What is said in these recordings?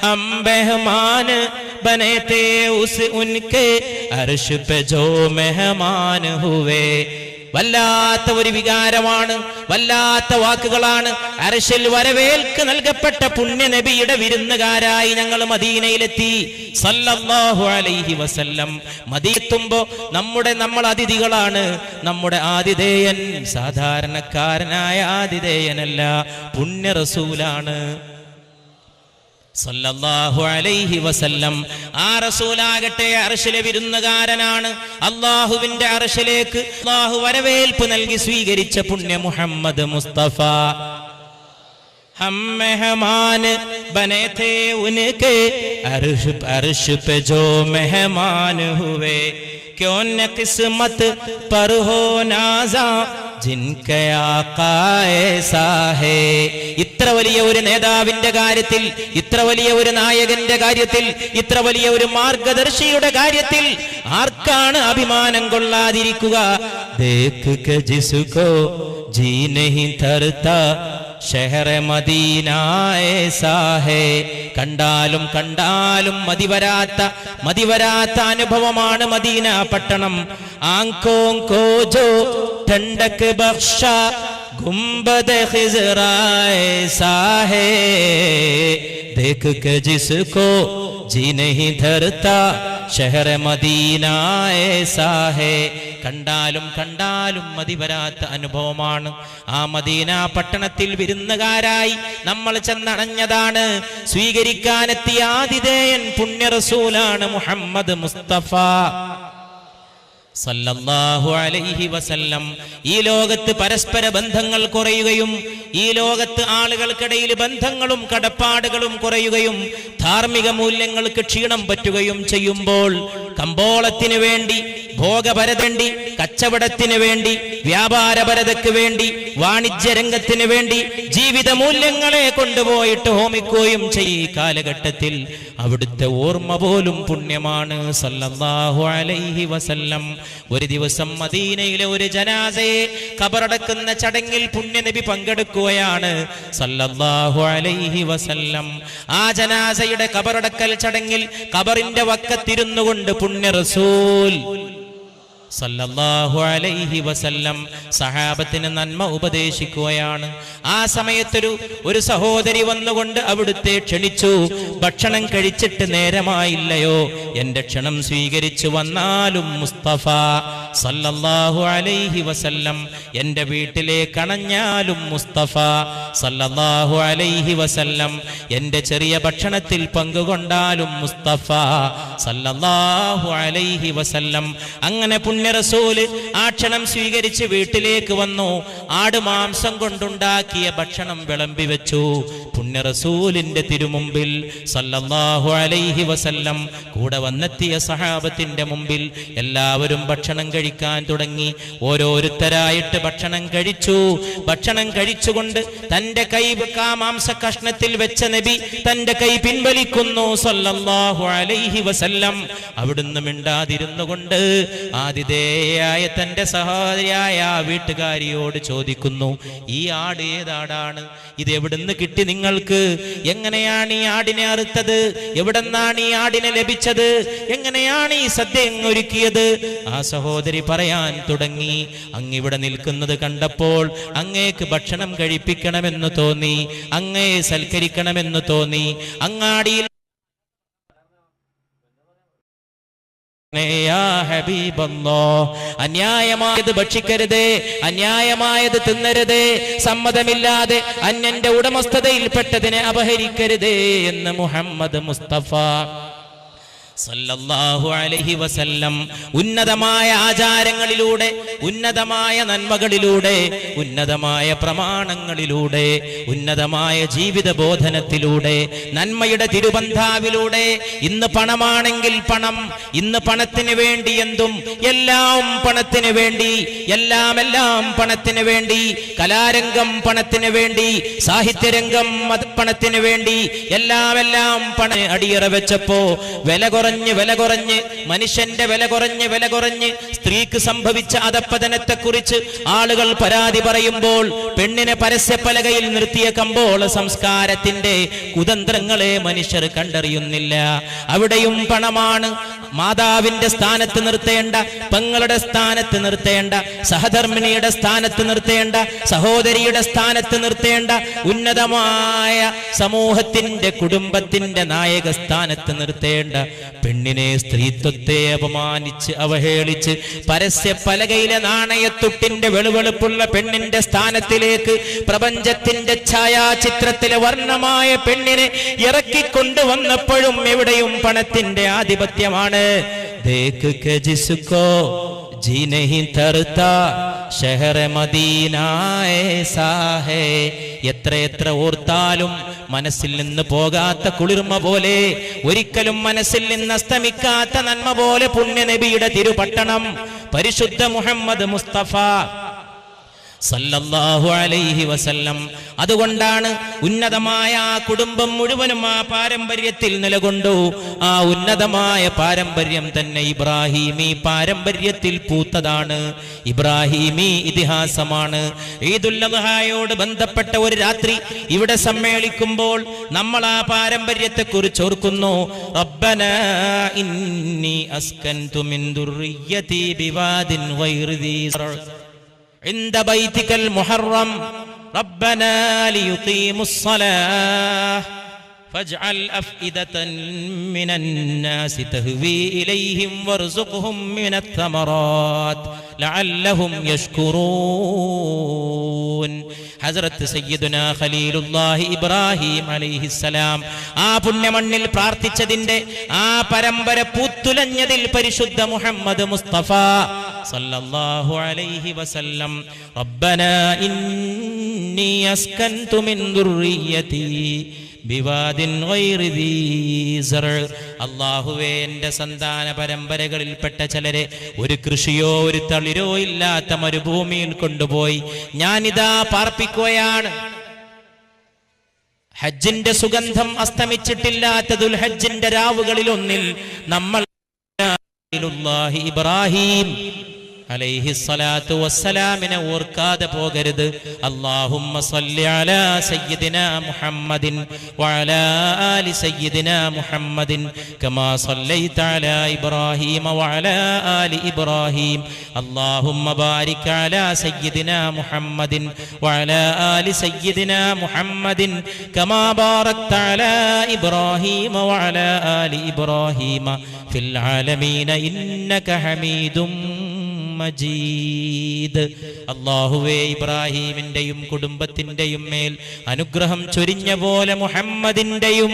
हम मेहमान बने थे उस उनके अर्श पे जो मेहमान हुए. വല്ലാത്ത ഒരു വികാരമാണ്, വല്ലാത്ത വാക്കുകളാണ്. അർശിൽ വരവേൽക്ക് നൽകപ്പെട്ട പുണ്യ നബിയുടെ വിരുന്നുകാരായി ഞങ്ങൾ മദീനയിലെത്തി സല്ലല്ലാഹു അലൈഹി വസല്ലം. മദീനയെത്തുമ്പോ നമ്മൾ അതിഥികളാണ്. നമ്മുടെ ആതിഥേയൻ സാധാരണക്കാരനായ ആതിഥേയനല്ല, പുണ്യ റസൂലാണ് സല്ലല്ലാഹു അലൈഹി വസല്ലം. ആ റസൂലാകട്ടെ അർശിലെ വിരുന്നുകാരനാണ്. അല്ലാഹുവിന്റെ അർശിലേക്ക് അല്ലാഹു വരവേൽപ്പ് നൽകി സ്വീകരിച്ച പുണ്യ മുഹമ്മദ് മുസ്തഫ. हम मेहमान बने थे उनके अर्श पे जो मेहमान हुए. क्यों न किस्मत पर हो नाज़ा जिनके आका ऐसा है. ഇത്ര വലിയ ഒരു നേതാവിന്റെ കാര്യത്തിൽ, ഇത്ര വലിയ ഒരു നായകന്റെ കാര്യത്തിൽ, ഇത്ര വലിയ ഒരു മാർഗദർശിയുടെ കാര്യത്തിൽ ആർക്കാണ് അഭിമാനം കൊള്ളാതിരിക്കുക? ദേഖ് കെ ജിസ്കോ ജി നഹീ ധർതാ ഷഹർ മദീന ऐसा है. കണ്ടാലും കണ്ടാലും മതിവരാത്ത അനുഭവമാണ് മദീന പട്ടണം. ആങ്കോ കോ ജോ ठंडक बख्शा गुंबद खिजरा ऐसा है. देख के जिसको जी नहीं धरता शहर मदीना ऐसा है. കണ്ടാലും കണ്ടാലും മതിവരാത്ത അനുഭവമാണ്. ആ മദീന പട്ടണത്തിൽ വിരുന്നുകാരായി നമ്മൾ ചെന്നണഞ്ഞതാണ്. സ്വീകരിക്കാനെത്തിയ ആതിഥേയൻ പുണ്യ റസൂലാണ് മുഹമ്മദ് മുസ്തഫ സല്ലല്ലാഹു അലൈഹി വസല്ലം. ഈ ലോകത്ത് പരസ്പര ബന്ധങ്ങൾ കുറയുകയും, ഈ ലോകത്ത് ആളുകൾക്കിടയിൽ ബന്ധങ്ങളും കടപ്പാടുകളും കുറയുകയും, ധാർമ്മിക മൂല്യങ്ങൾക്ക് ക്ഷീണം പറ്റുകയും ചെയ്യുമ്പോൾ കമ്പോളത്തിന് വേണ്ടി, ഭോഗപരതണ്ടി, കച്ചവടത്തിന് വേണ്ടി, വ്യാപാരപരതയ്ക്ക് വേണ്ടി, വാണിജ്യ രംഗത്തിന് വേണ്ടി ജീവിത മൂല്യങ്ങളെ കൊണ്ടുപോയിട്ട് ഹോമിക്കുകയും ചെയ്യും കാലഘട്ടത്തിൽ അവിടുത്തെ ഓർമ്മ പോലും പുണ്യമാണ് സല്ലല്ലാഹു അലൈഹി വസല്ലം. ഒരു ദിവസം മദീനയിലെ ഒരു ജനാസയെ ഖബറടക്കുന്ന ചടങ്ങിൽ പുണ്യനബി പങ്കെടുക്കുകയാണ് സല്ലല്ലാഹു അലൈഹി വസല്ലം. ആ ജനാസയുടെ ഖബറടക്കൽ ചടങ്ങിൽ ഖബറിന്റെ വക്കത്തിരുന്നു കൊണ്ട് പുണ്യ റസൂൽ സല്ലല്ലാഹു അലൈഹി വസല്ലം സഹാബത്തിന് നന്മ ഉപദേശിക്കുകയാണ്. ആ സമയത്തൊരു സഹോദരി വന്നുകൊണ്ട് അവിടുത്തെ ക്ഷണിച്ചു. ഭക്ഷണം കഴിച്ചിട്ട് നേരമായില്ലയോ? എന്റെ ക്ഷണം സ്വീകരിച്ചു വന്നാലും മുസ്തഫ സല്ലല്ലാഹു അലൈഹി വസല്ലം എന്റെ വീട്ടിലേക്ക് അണഞ്ഞാലും മുസ്തഫ സല്ലല്ലാഹു അലൈഹി വസല്ലം എന്റെ ചെറിയ ഭക്ഷണത്തിൽ പങ്കുകൊണ്ടാലും മുസ്തഫ സല്ലല്ലാഹു അലൈഹി വസല്ലം. അങ്ങനെ പുണ്യ റസൂല് ആ ക്ഷണം സ്വീകരിച്ച് വീട്ടിലേക്ക് വന്നു. ആടുമാംസം കൊണ്ടുണ്ടാക്കിയ ഭക്ഷണം വിളമ്പി വെച്ചു പുണ്യ റസൂലിന്റെ തിരുമുമ്പിൽ സല്ലല്ലാഹു അലൈഹി വസല്ലം. കൂടെ വന്നെത്തിയ സഹാബത്തിന്റെ മുമ്പിൽ എല്ലാവരും ഭക്ഷണം കഴിക്കാൻ തുടങ്ങി. ഓരോരുത്തരായിട്ട് ഭക്ഷണം കഴിച്ചു. ഭക്ഷണം കഴിച്ചുകൊണ്ട് തന്റെ കൈ മാംസ കഷ്ണത്തിൽ വെച്ച നബി തന്റെ കൈ പിൻവലിക്കുന്നു സല്ലല്ലാഹു അലൈഹി വസല്ലം. അവിടുന്ന് മിണ്ടാതിരുന്നു കൊണ്ട് ആതിഥേയായ തന്റെ സഹോദരിയായ വീട്ടുകാരിയോട് ചോദിക്കുന്നു, ഈ ആട് ഏതാടാണ്? ഇത് എവിടുന്ന് കിട്ടി നിങ്ങൾക്ക്? എങ്ങനെയാണ് ഈ ആടിനെ അറുത്തത്? എവിടെന്നാണ് ഈ ആടിനെ ലഭിച്ചത്? എങ്ങനെയാണ് ഈ സദ്യ ഒരുക്കിയത്? ആ സഹോദരി പറയാൻ തുടങ്ങി, അങ്ങിവിടെ നിൽക്കുന്നത് കണ്ടപ്പോൾ അങ്ങേക്ക് ഭക്ഷണം കഴിപ്പിക്കണമെന്ന് തോന്നി, അങ്ങയെ സൽക്കരിക്കണമെന്ന് തോന്നി. അങ്ങാടിയിൽ അന്യായമായത് ഭക്ഷിക്കരുതേ, അന്യായമായത് തിന്നരുതേ, സമ്മതമില്ലാതെ അന്യന്റെ ഉടമസ്ഥതയിൽപ്പെട്ടതിനെ അപഹരിക്കരുതേ എന്ന് മുഹമ്മദ് മുസ്തഫ സല്ലല്ലാഹു അലൈഹി വസല്ലം ഉന്നതമായ ആചാരങ്ങളിലൂടെ, ഉന്നതമായ നന്മകളിലൂടെ, ഉന്നതമായ പ്രമാണങ്ങളിലൂടെ, ഉന്നതമായ ജീവിത ബോധനത്തിലൂടെ, നന്മയുടെ തിരുബന്ധാവിലൂടെ. ഇന്ന് പണമാണെങ്കിൽ പണം, ഇന്ന് പണത്തിന് വേണ്ടി എന്തും, എല്ലാം പണത്തിന് വേണ്ടി, എല്ലാം പണത്തിന് വേണ്ടി. കലാരംഗം പണത്തിന് വേണ്ടി, സാഹിത്യരംഗം പണത്തിന് വേണ്ടി, എല്ലാം പണ അടിയറ വെച്ചപ്പോ വില കുറഞ്ഞ് മനുഷ്യന്റെ വില കുറഞ്ഞ് സ്ത്രീക്ക് സംഭവിച്ച അധപ്പതനത്തെക്കുറിച്ച് ആളുകൾ പരാതി പറയുമ്പോൾ പെണ്ണിനെ പരസ്യപ്പലകയിൽ നിർത്തിയ കമ്പോള സംസ്കാരത്തിന്റെ കുതന്ത്രങ്ങളെ മനുഷ്യർ കണ്ടറിയുന്നില്ല. അവിടെയും പണമാണ്. മാതാവിന്റെ സ്ഥാനത്ത് നിർത്തേണ്ട, പെങ്ങളുടെ സ്ഥാനത്ത് നിർത്തേണ്ട, സഹധർമ്മിണിയുടെ സ്ഥാനത്ത് നിർത്തേണ്ട, സഹോദരിയുടെ സ്ഥാനത്ത് നിർത്തേണ്ട, ഉന്നതമായ സമൂഹത്തിന്റെ കുടുംബത്തിന്റെ നായക സ്ഥാനത്ത് നിർത്തേണ്ട പെണ്ണിനെ സ്ത്രീത്വത്തെ അപമാനിച്ച് അവഹേളിച്ച് പരസ്യ പലകയിലെ നാണയത്തുട്ടിന്റെ വെളുവെളുപ്പുള്ള പെണ്ണിന്റെ സ്ഥാനത്തിലേക്ക് പ്രപഞ്ചത്തിന്റെ ഛായാചിത്രത്തിലെ വർണ്ണമായ പെണ്ണിനെ ഇറക്കിക്കൊണ്ടുവന്നപ്പോഴും എവിടെയും പണത്തിന്റെ ആധിപത്യമാണ്. ദേഖ് കെ ജിസ്കോ जी नहीं थरता शहर मदीना ऐसा है. എത്ര ഓർത്താലും മനസ്സിൽ നിന്ന് പോകാത്ത കുളിർമ പോലെ, ഒരിക്കലും മനസ്സിൽ നിന്ന് അസ്തമിക്കാത്ത നന്മ പോലെ പുണ്യ നബിയുടെ തിരുപട്ടണം പരിശുദ്ധ മുഹമ്മദ് മുസ്തഫ സല്ലല്ലാഹു അലൈഹി വസല്ലം. അതുകൊണ്ടാണ് ഉന്നതമായ ആ കുടുംബം മുഴുവനും ആ പാരമ്പര്യത്തിൽ നിലകൊണ്ടു. ആ ഉന്നതമായ പാരമ്പര്യം തന്നെ ഇബ്രാഹീമി പാരമ്പര്യത്തിൽ പൂത്തതാണ്, ഇബ്രാഹീമി ഇതിഹാസമാണ്. ഈദുൽ അദ്ഹായോട് ബന്ധപ്പെട്ട ഒരു രാത്രി ഇവിടെ സമ്മേളിക്കുമ്പോൾ നമ്മൾ ആ പാരമ്പര്യത്തെ കുറിച്ച് ഓർക്കുന്നു. റബ്ബനാ ഇന്നി അസ്കൻതു മിൻ ദുർരിയ്യതി ബിവാദിൻ ഗൈറി ദീ عند بيتك المحرم ربنا ليقيموا الصلاة فاجعل أفئدة من الناس تهوي إليهم وارزقهم من الثمرات لعلهم يشكرون. ഹസ്രത്ത് സയ്യിദുനാ ഖലീലുല്ലാഹി ഇബ്രാഹിം അലൈഹിസ്സലാം ആ പുണ്യമണ്ണിൽ പ്രാർത്ഥിച്ചതിന്റെ ആ പരമ്പര പൂത്തുലഞ്ഞതിൽ പരിശുദ്ധ മുഹമ്മദ് മുസ്തഫ സല്ലല്ലാഹു അലൈഹി വസല്ലം റബ്ബനാ ഇന്നി അസ്കൻതു മിൻ ദുർരിയ്യതി ബിവാദിൻ ഗൈറി ദീ സർ. അല്ലാഹുവേ, എൻ്റെ സന്താന പരമ്പരകളിൽപ്പെട്ട ചിലരെ ഒരു കൃഷിയോ ഒരു തളിരോ ഇല്ലാത്ത മരുഭൂമിയിൽ കൊണ്ടുപോയി ഞാനിതാ പാർപ്പിക്കുകയാണ്. ഹജ്ജിന്റെ സുഗന്ധം അസ്തമിച്ചിട്ടില്ലാത്ത ദുൽഹജ്ജിന്റെ രാവുകളിൽ ഒന്നിൽ നമ്മൾ ഇബ്രാഹിം അലൈഹിസ്സലാത്തു വസ്സലാമിനെ ഓർക്കാതെ പോകരുത്. അല്ലാഹുമ്മ സ്വല്ലി അലാ സയ്യിദിനാ മുഹമ്മദിൻ വഅലാ ആലി സയ്യിദിനാ മുഹമ്മദിൻ കമാ സ്വല്ലൈത അലാ ഇബ്രാഹീമ വഅലാ ആലി ഇബ്രാഹീം. അല്ലാഹുമ്മ ബാരിക് അലാ സയ്യിദിനാ മുഹമ്മദിൻ വഅലാ ആലി സയ്യിദിനാ മുഹമ്മദിൻ കമാ ബാറക്ത അലാ ഇബ്രാഹീമ വഅലാ ആലി ഇബ്രാഹീമ ഫിൽ ആലമീന ഇന്നക ഹമീദും മജീദ്. അല്ലാഹുവേ, ഇബ്രാഹീമിന്റെയും കുടുംബത്തിന്റെയും മേൽ അനുഗ്രഹം ചൊരിഞ്ഞ പോലെ മുഹമ്മദിന്റെയും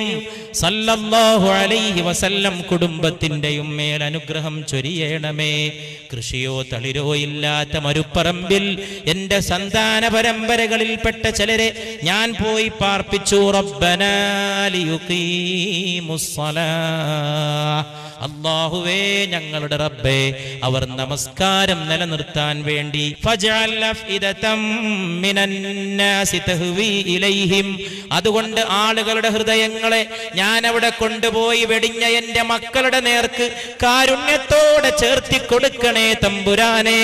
സല്ലല്ലാഹു അലൈഹി വസല്ലം കുടുംബത്തിന്റെയും മേൽ അനുഗ്രഹം ചൊരിയണമേ. കൃഷിയോ തളിരോ ഇല്ലാത്ത മരുപ്പറമ്പിൽ എൻ്റെ സന്താന പരമ്പരകളിൽപ്പെട്ട ചിലരെ ഞാൻ പോയി പാർപ്പിച്ചു. റബ്ബനാ ലിയുഖീമുസ്സലാഹ്. അല്ലാഹുവേ, ഞങ്ങളുടെ റബ്ബേ, അവർ നമസ്കാരം നിലനിർത്താൻ വേണ്ടി ഫജ്അൽ അഫ്ഇദതം മിനന്നാസി തഹ്വി ഇലൈഹിം. അതുകൊണ്ട് ആളുകളുടെ ഹൃദയങ്ങളെ ഞാൻ അവിടെ കൊണ്ടുപോയി വെടിഞ്ഞ എൻ്റെ മക്കളുടെ നേർക്ക് കാരുണ്യത്തോടെ ചേർത്തി കൊടുക്കണേ തമ്പുരാനെ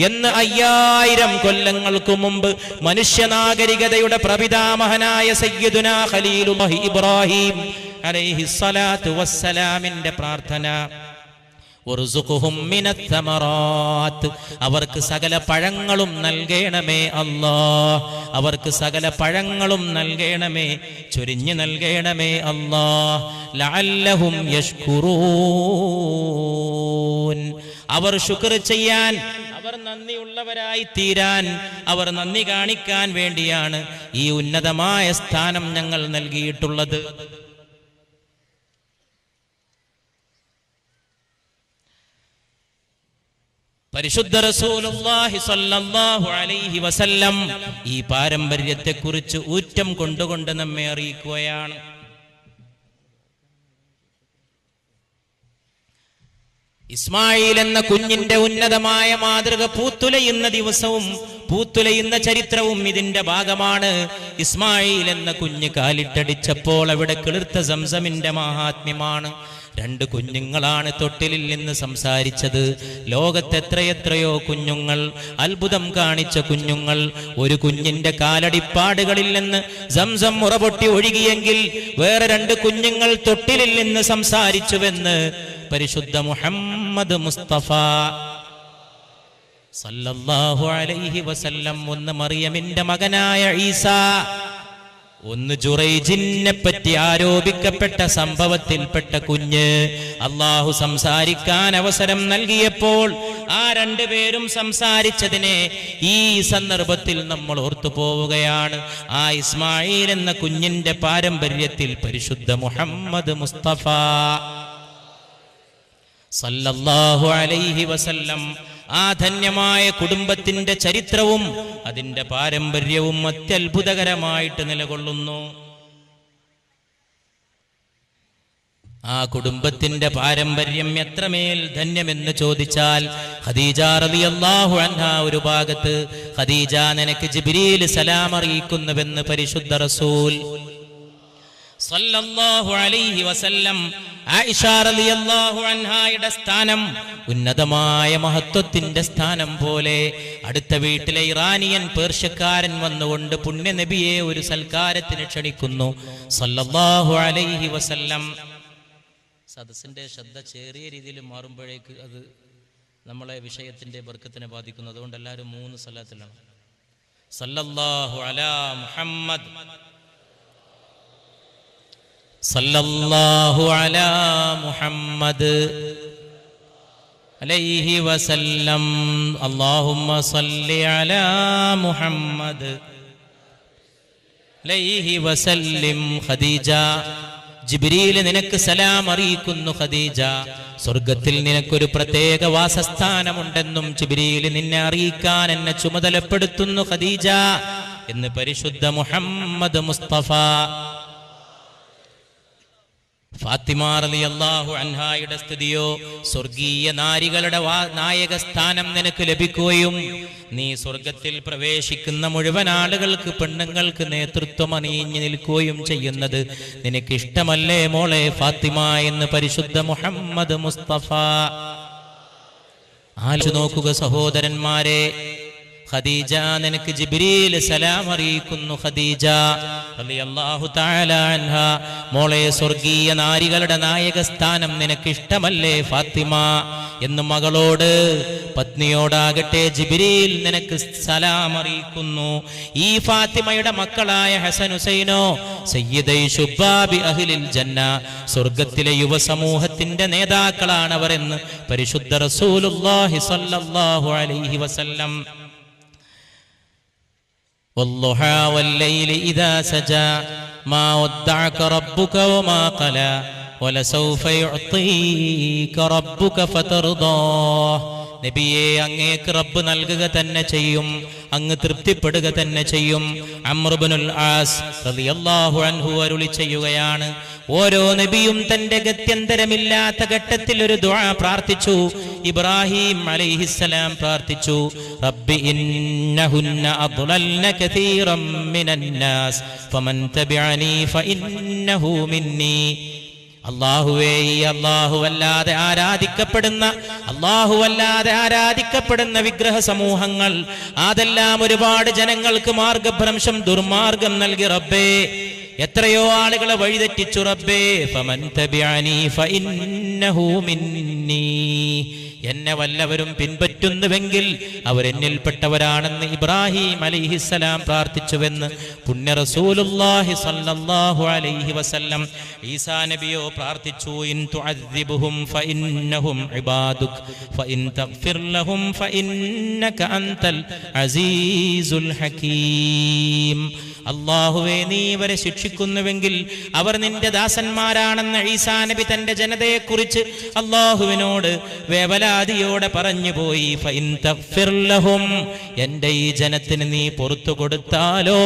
എന്ന് 5000 കൊല്ലങ്ങൾക്ക് മുമ്പ് മനുഷ്യനാഗരികതയുടെ പ്രപിതാമഹനായ സയ്യിദുനാ ഖലീലുല്ലാഹി ഇബ്രാഹിം അലൈഹിസ്സലാത്തു വസ്സലാമിന്റെ പ്രാർത്ഥന. വർസുഖുഹും മിനത്ത് തമറാത്ത്. അവർക്ക് സകല പഴങ്ങളും നൽകണമേ അല്ലാഹ്. അവർക്ക് സകല പഴങ്ങളും നൽകണമേ, ചൊരിഞ്ഞു നൽകണമേ അല്ലാഹ്. ലഅല്ലഹും യഷ്കുറൂൻ. അവർ ശുക്ർ ചെയ്യാൻ, അവർ നന്ദിയുള്ളവരായി തീരാൻ, അവർ നന്ദി കാണിക്കാൻ വേണ്ടിയാണ് ഈ ഉന്നതമായ സ്ഥാനം ഞങ്ങൾ നൽകിയിട്ടുള്ളത്. പരിശുദ്ധ റസൂലുള്ളാഹി സ്വല്ലല്ലാഹു അലൈഹി വസല്ലം ഈ പാരമ്പര്യത്തെക്കുറിച്ച് ഊറ്റം കൊണ്ടുകൊണ്ട് നമ്മെ അറിയിക്കുകയാണ്. ഇസ്മായിൽ എന്ന കുഞ്ഞിന്റെ ഉന്നതമായ മാതൃക പൂത്തുലയുന്ന ദിവസവും പൂത്തുലയുന്ന ചരിത്രവും ഇതിന്റെ ഭാഗമാണ്. ഇസ്മായിൽ എന്ന കുഞ്ഞ് കാലിട്ടടിച്ചപ്പോൾ അവിടെ കിളിർത്ത സംസമിന്റെ മഹാത്മ്യമാണ്. 2 കുഞ്ഞുങ്ങളാണ് തൊട്ടിലിൽ നിന്ന് സംസാരിച്ചത്. ലോകത്തെത്രയെത്രയോ കുഞ്ഞുങ്ങൾ, അത്ഭുതം കാണിച്ച കുഞ്ഞുങ്ങൾ. ഒരു കുഞ്ഞിന്റെ കാലടിപ്പാടുകളിൽ നിന്ന് സംസം മുറപൊട്ടി ഒഴുകിയെങ്കിൽ വേറെ 2 കുഞ്ഞുങ്ങൾ തൊട്ടിലിൽ നിന്ന് സംസാരിച്ചുവെന്ന് പരിശുദ്ധ മുഹമ്മദ് മുസ്തഫ സല്ലല്ലാഹു അലൈഹി വസല്ലം. ഒന്ന് മറിയമിന്റെ മകനായ ഈസാ, ഒന്ന് ജുറൈജിനെ പറ്റി ആരോപിക്കപ്പെട്ട സംഭവത്തിൽപ്പെട്ട കുഞ്ഞ്. അള്ളാഹു സംസാരിക്കാൻ അവസരം നൽകിയപ്പോൾ ആ 2 പേരും സംസാരിച്ചതിനെ ഈ സന്ദർഭത്തിൽ നമ്മൾ ഓർത്തു പോവുകയാണ്. ആ ഇസ്മായിൽ എന്ന കുഞ്ഞിന്റെ പാരമ്പര്യത്തിൽ പരിശുദ്ധ മുഹമ്മദ് മുസ്തഫ സല്ലല്ലാഹു അലൈഹി വസല്ലം ആ ധന്യമായ കുടുംബത്തിന്റെ ചരിത്രവും അതിന്റെ പാരമ്പര്യവും അത്യത്ഭുതകരമായിട്ട് നിലകൊള്ളുന്നു. ആ കുടുംബത്തിന്റെ പാരമ്പര്യം എത്രമേൽ ധന്യമെന്ന് ചോദിച്ചാൽ, ഖദീജ റളിയല്ലാഹു അൻഹാ ഒരു ഭാഗത്ത്, ഖദീജ നിനക്ക് ജിബ്രീൽ സലാം അറിയിക്കുന്നുവെന്ന് പരിശുദ്ധ റസൂൽ സല്ലല്ലാഹു അലൈഹി വസല്ലം. ആയിഷ റളിയല്ലാഹു അൻഹായുടെ സ്ഥാനം ഉന്നതമായ മഹത്വത്തിന്റെ സ്ഥാനം പോലെ. അടുത്ത വീട്ടിലെ ഇറാനിയൻ പേർഷ്യക്കാരൻ വന്നുകൊണ്ട് പുണ്യനബിയെ ഒരു സൽക്കാരത്തിന് ക്ഷണിക്കുന്നു സല്ലല്ലാഹു അലൈഹി വസല്ലം. സദസ്സിന്റെ ശ്രദ്ധ ചെറിയ രീതിയിൽ മാറുമ്പോഴേക്ക് അത് നമ്മളെ വിഷയത്തിന്റെ ബർക്കത്തിനെ ബാധിക്കുന്നു. അതുകൊണ്ട് എല്ലാവരും 3 സ്വലാത്തിലാണ്. സല്ലല്ലാഹു അലാ മുഹമ്മദ്, സല്ലല്ലാഹു അലാ മുഹമ്മദ് അലൈഹി വസല്ലം. അല്ലാഹുമ്മ സല്ലി അലാ മുഹമ്മദ് അലൈഹി വസല്ലിം. ഖദീജ, ജിബ്രീൽ നിനക്ക് സലാം അറിയിക്കുന്നു ഖദീജ. സ്വർഗത്തിൽ നിനക്കൊരു പ്രത്യേക വാസസ്ഥാനമുണ്ടെന്നും ജിബ്രീൽ നിന്നെ അറിയിക്കാൻ എന്നെ ചുമതലപ്പെടുത്തുന്നു ഖദീജ എന്ന് പരിശുദ്ധ മുഹമ്മദ് മുസ്തഫ. ഫാത്തിമ റളിയല്ലാഹു അൻഹായുടെ സ്ഥിതിയോ, സ്വർഗീയ നാരികളുടെ നായക സ്ഥാനം നിനക്ക് ലഭിക്കുകയും നീ സ്വർഗത്തിൽ പ്രവേശിക്കുന്ന മുഴുവൻ ആളുകൾക്ക്, പെണ്ണുങ്ങൾക്ക് നേതൃത്വം അണിയിഞ്ഞു നിൽക്കുകയും ചെയ്യുന്നത് നിനക്ക് ഇഷ്ടമല്ലേ മോളെ ഫാത്തിമ എന്ന് പരിശുദ്ധ മുഹമ്മദ് മുസ്തഫ. ആലോചിച്ചു നോക്കുക സഹോദരന്മാരെ, ഖദീജ നിനക്ക് ജിബ്രീൽ സലാം അറിയിക്കുന്നു. ഖദീജ റളിയല്ലാഹു തആല അൻഹ, മോളെ സ്വർഗീയ നാരികളുടെ നായക സ്ഥാനം നിനക്ക് ഇഷ്ടമല്ലേ ഫാത്തിമ എന്ന് മകളോട്, പത്നിയോടാകട്ടെ ജിബ്രീൽ നിനക്ക് സലാം അറിയിക്കുന്നു. ഈ ഫാത്തിമയുടെ മക്കളായ ഹസൻ ഹുസൈനോ സയ്യിദൈ ശുബാബി അഹ്ലിൽ ജന്ന, സ്വർഗത്തിലെ യുവ സമൂഹത്തിന്റെ നേതാക്കളാണവർ എന്ന് പരിശുദ്ധ റസൂലുള്ളാഹി സ്വല്ലല്ലാഹു അലൈഹി വസല്ലം. والضحى والليل إذا سجى ما ودعك ربك وما قلى ولسوف يعطيك ربك فترضاه. നബിയെ, അങ്ങേക്ക് റബ്ബ് നൽകുക തന്നെ ചെയ്യും, അങ്ങ് തൃപ്തിപ്പെടുക തന്നെ ചെയ്യും. അംർ ഇബ്നുൽ ആസ് റളിയല്ലാഹു അൻഹു അരുളി ചെയ്യുകയാണ്, ഓരോ നബിയും തന്റെ ഗത്യന്തരമില്ലാത്ത ഘട്ടത്തിൽ ഒരു ദുആ പ്രാർത്ഥിച്ചു. ഇബ്രാഹിം അലൈഹിസ്സലാം പ്രാർത്ഥിച്ചു, റബ്ബി ഇന്നഹുന്ന അദ്ലൽന കതീറൻ മിനന്നാസ് ഫമൻ തബിഅനി ഫഇന്നഹു മിന്നി. അല്ലാഹുവേ, ഈ അല്ലാഹുവല്ലാതെ ആരാധിക്കപ്പെടുന്ന വിഗ്രഹ സമൂഹങ്ങൾ, അതെല്ലാം ഒരുപാട് ജനങ്ങൾക്ക് മാർഗഭ്രംശം, ദുർമാർഗം നൽകി റബ്ബേ. എത്രയോ ആളുകളെ വഴിതെറ്റിച്ചു റബ്ബേ. ഫമൻ തബിഅനി ഫഇന്നഹു മിന്നി. എന്നെ വല്ലവരും പിൻപറ്റുന്നുവെങ്കിൽ അവരെന്നിൽപ്പെട്ടവരാണെന്ന് ഇബ്രാഹിം അലൈഹിസ്സലാം പ്രാർത്ഥിച്ചുവെന്ന് പുണ്യ റസൂലുള്ളാഹി സ്വല്ലല്ലാഹു അലൈഹി വസല്ലം. ഈസാ നബിയോ പ്രാർത്ഥിച്ചു, ഇൻ തുഅദ്ദിബുഹും ഫഇന്നഹും ഇബാദുക ഫഇൻ തഗ്ഫിർ ലഹും ഫഇന്നക അൻതൽ അസീസുൽ ഹകീം. അല്ലാഹുവേ നീ ഇവരെ ശിക്ഷിക്കുന്നുവെങ്കിൽ അവർ നിന്റെ ദാസന്മാരാണെന്ന് ഈസാ നബി തന്റെ ജനതയെക്കുറിച്ച് അല്ലാഹുവിനോട് വേവലാതിയോടെ പറഞ്ഞുപോയി. ഫഇൻ തഗ്ഫിർ ലഹും, എന്റെ ഈ ജനത്തിന് നീ പുറത്തു കൊടുത്താലോ,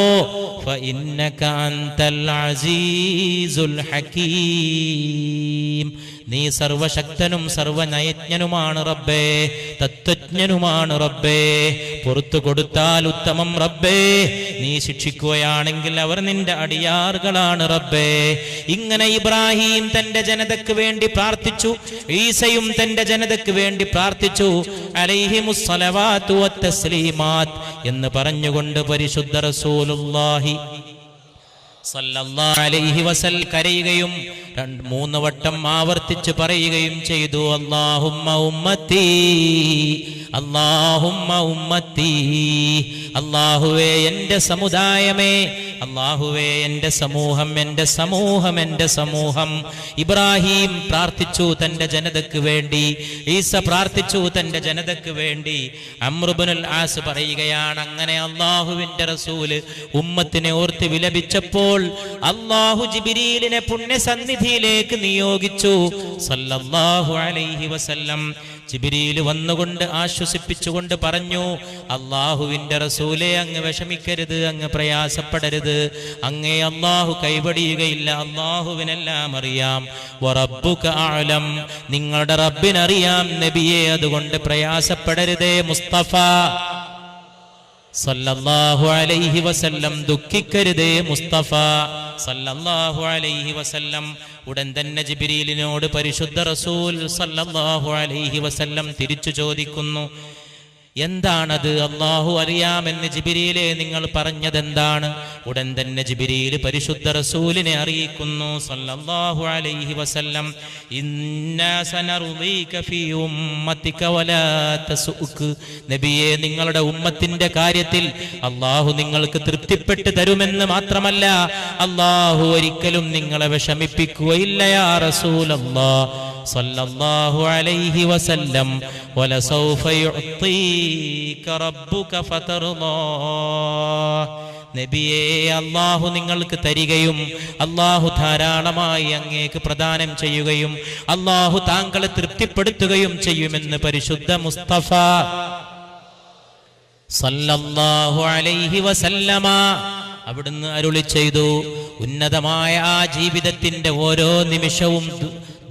ഫഇന്നക അൻതൽ അസീസുൽ ഹകീം, നീ സർവശക്തനും സർവനയജ്ഞനുമാണ് റബ്ബേ, തത്വജ്ഞനുമാണ് റബ്ബേ. പുറത്തു കൊടുത്താൽ ഉത്തമം റബ്ബേ, നീ ശിക്ഷിക്കുകയാണെങ്കിൽ അവർ നിന്റെ അടിയാറുകളാണ് റബ്ബേ. ഇങ്ങനെ ഇബ്രാഹിം തന്റെ ജനതയ്ക്ക് വേണ്ടി പ്രാർത്ഥിച്ചു, ഈസയും തന്റെ ജനതയ്ക്ക് വേണ്ടി പ്രാർത്ഥിച്ചു. അലൈഹിമുസ് സ്വലവാത്തു വത്തസ്ലീമാത്ത് എന്ന് പറഞ്ഞുകൊണ്ട് പരിശുദ്ധ റസൂലുള്ളാഹി സല്ലല്ലാഹു അലൈഹി വസല്ലം കരയുകയും 2-3 വട്ടം ആവർത്തിച്ച് പറയുകയും ചെയ്തു, അല്ലാഹുമ്മ ഉമ്മത്തി, അല്ലാഹുമ്മ ഉമ്മത്തി, അല്ലാഹുവേ എൻ്റെ സമുദായമേ, അല്ലാഹുവേ എൻ്റെ സമൂഹം, എൻ്റെ സമൂഹം, എൻ്റെ സമൂഹം. ഇബ്രാഹിം പ്രാർത്ഥിച്ചു തൻ്റെ ജനതയ്ക്ക് വേണ്ടി, ഈസ പ്രാർത്ഥിച്ചു തൻ്റെ ജനതയ്ക്ക് വേണ്ടി. അംർ ഇബ്നുൽ ആസ് പറയുകയാണ്, അങ്ങനെ അല്ലാഹുവിൻ്റെ റസൂല് ഉമ്മത്തിനെ ഓർത്ത് വിലപിച്ചപ്പോൾ അല്ലാഹു ജിബ്രീലിനെ പുണ്യസന്നിധിയിലേക്ക് നിയോഗിച്ചു സല്ലല്ലാഹു അലൈഹി വസല്ലം. ജിബ്രീൽ വന്നുകൊണ്ട് ആശ്വസിപ്പിച്ചുകൊണ്ട് പറഞ്ഞു, അല്ലാഹുവിൻ്റെ റസൂലേ, അങ്ങ് വിഷമിക്കരുത്, അങ്ങ് പ്രയാസപ്പെടരുത്, അങ്ങേ അല്ലാഹു കൈവടിയുകയില്ല, അല്ലാഹുവിനെല്ലാം അറിയാം. വറബ്ബുക അഅലം, നിങ്ങളുടെ റബ്ബിനറിയാം നബിയെ, അതുകൊണ്ട് പ്രയാസപ്പെടരുതേ മുസ്തഫ സല്ലല്ലാഹു അലൈഹി വസല്ലം, ദുഃഖിക്കരുതേ മുസ്തഫ സല്ലല്ലാഹു അലൈഹി വസല്ലം. ഉടൻ തന്നെ ജിബ്രീലിനോട് പരിശുദ്ധ റസൂൽ സല്ലല്ലാഹു അലൈഹി വസല്ലം തിരിച്ചു ചോദിക്കുന്നു, എന്താണത്? അല്ലാഹു അറിയാമെന്ന് ജിബ്രീലേ നിങ്ങൾ പറഞ്ഞതെന്താണ്? ഉടൻ തന്നെ ജിബ്രീൽ പരിശുദ്ധ റസൂലിനെ അറിയിക്കുന്നു സല്ലല്ലാഹു അലൈഹി വസല്ലം, ഇന്നാ സനറുദീക ഫീ ഉമ്മതിക വലാ തസുക്, നബിയേ നിങ്ങളുടെ ഉമ്മത്തിന്റെ കാര്യത്തിൽ അല്ലാഹു നിങ്ങൾക്ക് തൃപ്തിപ്പെട്ട് തരുമെന്ന് മാത്രമല്ല, അല്ലാഹു ഒരിക്കലും നിങ്ങളെ വിഷമിപ്പിക്കുകയില്ല യാ റസൂലല്ലാഹ് സല്ലല്ലാഹു അലൈഹി വസല്ലം. വലസൗഫ യുഅ്തീക റബ്ബുക ഫതർളാ, നബിയേ അല്ലാഹു നിങ്ങൾക്ക് തരികയും അല്ലാഹു ധാരാളമായി അങ്ങേക്ക് പ്രദാനം ചെയ്യുകയും അല്ലാഹു താങ്കളെ തൃപ്തിപ്പെടുത്തുകയും ചെയ്യുമെന്ന് പരിശുദ്ധ മുസ്തഫ സല്ലല്ലാഹു അലൈഹി വസല്ലമ അവിടുന്ന് അരുളി ചെയ്തു. ഉന്നതമായ ആ ജീവിതത്തിന്റെ ഓരോ നിമിഷവും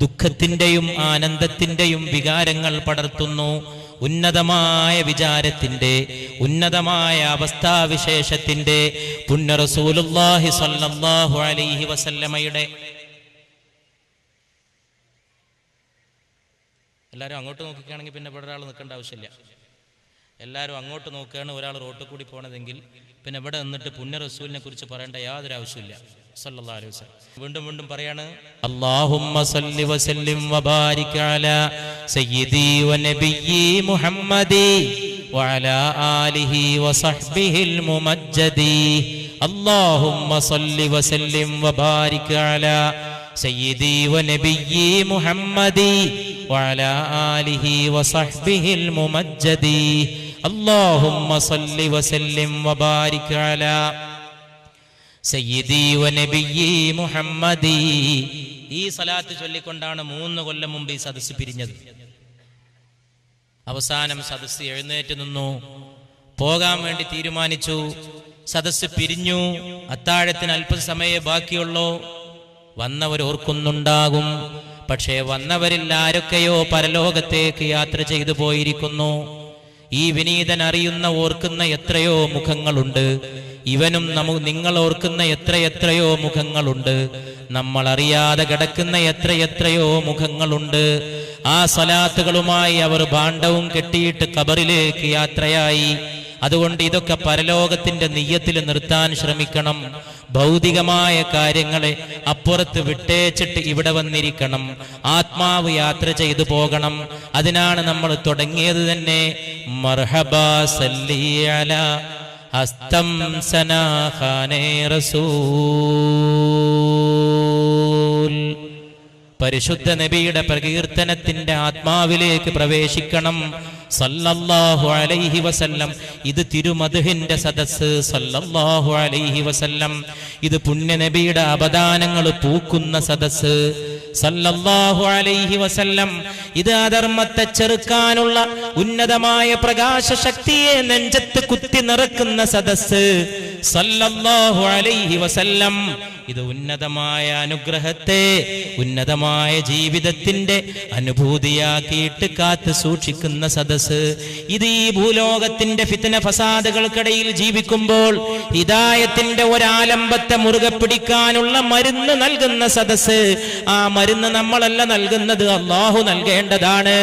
ദുഃഖത്തിന്റെയും ആനന്ദത്തിന്റെയും വികാരങ്ങൾ പടർത്തുന്നു. ഉന്നതമായ വിചാരത്തിന്റെ, ഉന്നതമായ അവസ്ഥാവിശേഷത്തിന്റെ പുണ്യ റസൂലുള്ളാഹി സ്വല്ലല്ലാഹു അലൈഹി വസല്ലമയുടെ. എല്ലാവരും അങ്ങോട്ട് നോക്കുകയാണെങ്കിൽ പിന്നെ ഇവിടെ ഒരാൾ നിൽക്കേണ്ട ആവശ്യമില്ല. എല്ലാവരും അങ്ങോട്ട് നോക്കുകയാണ് ഒരാൾ റോട്ടിൽ കൂടി പോണതെങ്കിൽ പിന്നെ ഇവിടെ നിന്നിട്ട് പുണ്യ റസൂലിനെ കുറിച്ച് പറയേണ്ട യാതൊരു ആവശ്യമില്ല സല്ലല്ലാഹു അലൈഹി വസല്ലം. വീണ്ടും വീണ്ടും പറയാണ്, അല്ലാഹുമ്മ സല്ലി വസല്ലിം വബാരിക് അലാ സയ്യിദി വനബിയ്യി മുഹമ്മദി വഅലാ ആലിഹി വസഹ്ബിഹിൽ മുമജ്ജദി. അല്ലാഹുമ്മ സല്ലി വസല്ലിം വബാരിക് അലാ സയ്യിദി വനബിയ്യി മുഹമ്മദി വഅലാ ആലിഹി വസഹ്ബിഹിൽ മുമജ്ജദി. അല്ലാഹുമ്മ സല്ലി വസല്ലിം വബാരിക് അലാ സയ്യിദി വനബിയ്യി മുഹമ്മദി. ഈ സലാത്ത് ചൊല്ലിക്കൊണ്ടാണ് 3 കൊല്ലം മുമ്പ് ഈ സദസ്സ് പിരിഞ്ഞത്. അവസാനം സദസ്സ് എഴുന്നേറ്റ് നിന്നു, പോകാൻ വേണ്ടി തീരുമാനിച്ചു. സദസ്സ് പിരിഞ്ഞു. അത്താഴത്തിന് അല്പസമയമേ ബാക്കിയുള്ളൂ. വന്നവർ ഓർക്കുന്നുണ്ടാകും, പക്ഷേ വന്നവരിൽ ആരൊക്കെയോ പരലോകത്തേക്ക് യാത്ര ചെയ്തു പോയിരിക്കുന്നു. ഈ വിനീതൻ അറിയുന്ന ഓർക്കുന്ന എത്രയോ മുഖങ്ങളുണ്ട്. ഇവനും നിങ്ങൾ ഓർക്കുന്ന എത്രയെത്രയോ മുഖങ്ങളുണ്ട്. നമ്മൾ അറിയാതെ കിടക്കുന്ന എത്രയെത്രയോ മുഖങ്ങളുണ്ട്. ആ സ്വലാത്തുകളുമായി അവർ ഭാണ്ഡവും കെട്ടിയിട്ട് ഖബറിലേക്ക് യാത്രയായി. അതുകൊണ്ട് ഇതൊക്കെ പരലോകത്തിന്റെ നിയ്യത്തിൽ നിർത്താൻ ശ്രമിക്കണം. ഭൗതികമായ കാര്യങ്ങളെ അപ്പുറത്ത് വിട്ടേച്ചിട്ട് ഇവിടെ വന്നിരിക്കണം. ആത്മാവ് യാത്ര ചെയ്തു പോകണം. അതിനാണ് നമ്മൾ തുടങ്ങിയത് തന്നെ. മർഹബാ സല്ലി അലാ ഹസ്തം സനാഖാനേ റസൂൽ. പരിശുദ്ധ നബിയുടെ പ്രകീർത്തനത്തിന്റെ ആത്മാവിലേക്ക് പ്രവേശിക്കണം. സല്ലല്ലാഹു അലൈഹി വസല്ലം. ഇത് തിരുമദ്ഹിന്റെ സദസ്സ്. സല്ലല്ലാഹു അലൈഹി വസല്ലം. ഇത് പുണ്യ നബിയുടെ അവദാനങ്ങൾ പൂക്കുന്ന സദസ്സ്. സല്ലല്ലാഹു അലൈഹി വസല്ലം. ഇത് അധർമ്മത്തെ ചെറുക്കാനുള്ള ഉന്നതമായ പ്രകാശ ശക്തിയെ നെഞ്ചത്ത് കുത്തി നിറക്കുന്ന സദസ്സ്. സല്ലല്ലാഹു അലൈഹി വസല്ലം. ഇത് ഉന്നതമായ അനുഗ്രഹത്തെ ഉന്നതമായ ജീവിതത്തിന്റെ അനുഭൂതിയാക്കിയിട്ട് കാത്തു സൂക്ഷിക്കുന്ന സദസ്സ്. ഇത് ഈ ഭൂലോകത്തിന്റെ ഫിത്ന ഫസാദുകൾക്കിടയിൽ ജീവിക്കുമ്പോൾ ഹിദായത്തിന്റെ ഒരാലംബത്തെ മുറുകെ പിടിക്കാനുള്ള മരുന്ന് നൽകുന്ന സദസ്സ്. ആ മരുന്ന് നമ്മളല്ല നൽകുന്നത്, അല്ലാഹു നൽകേണ്ടതാണ്.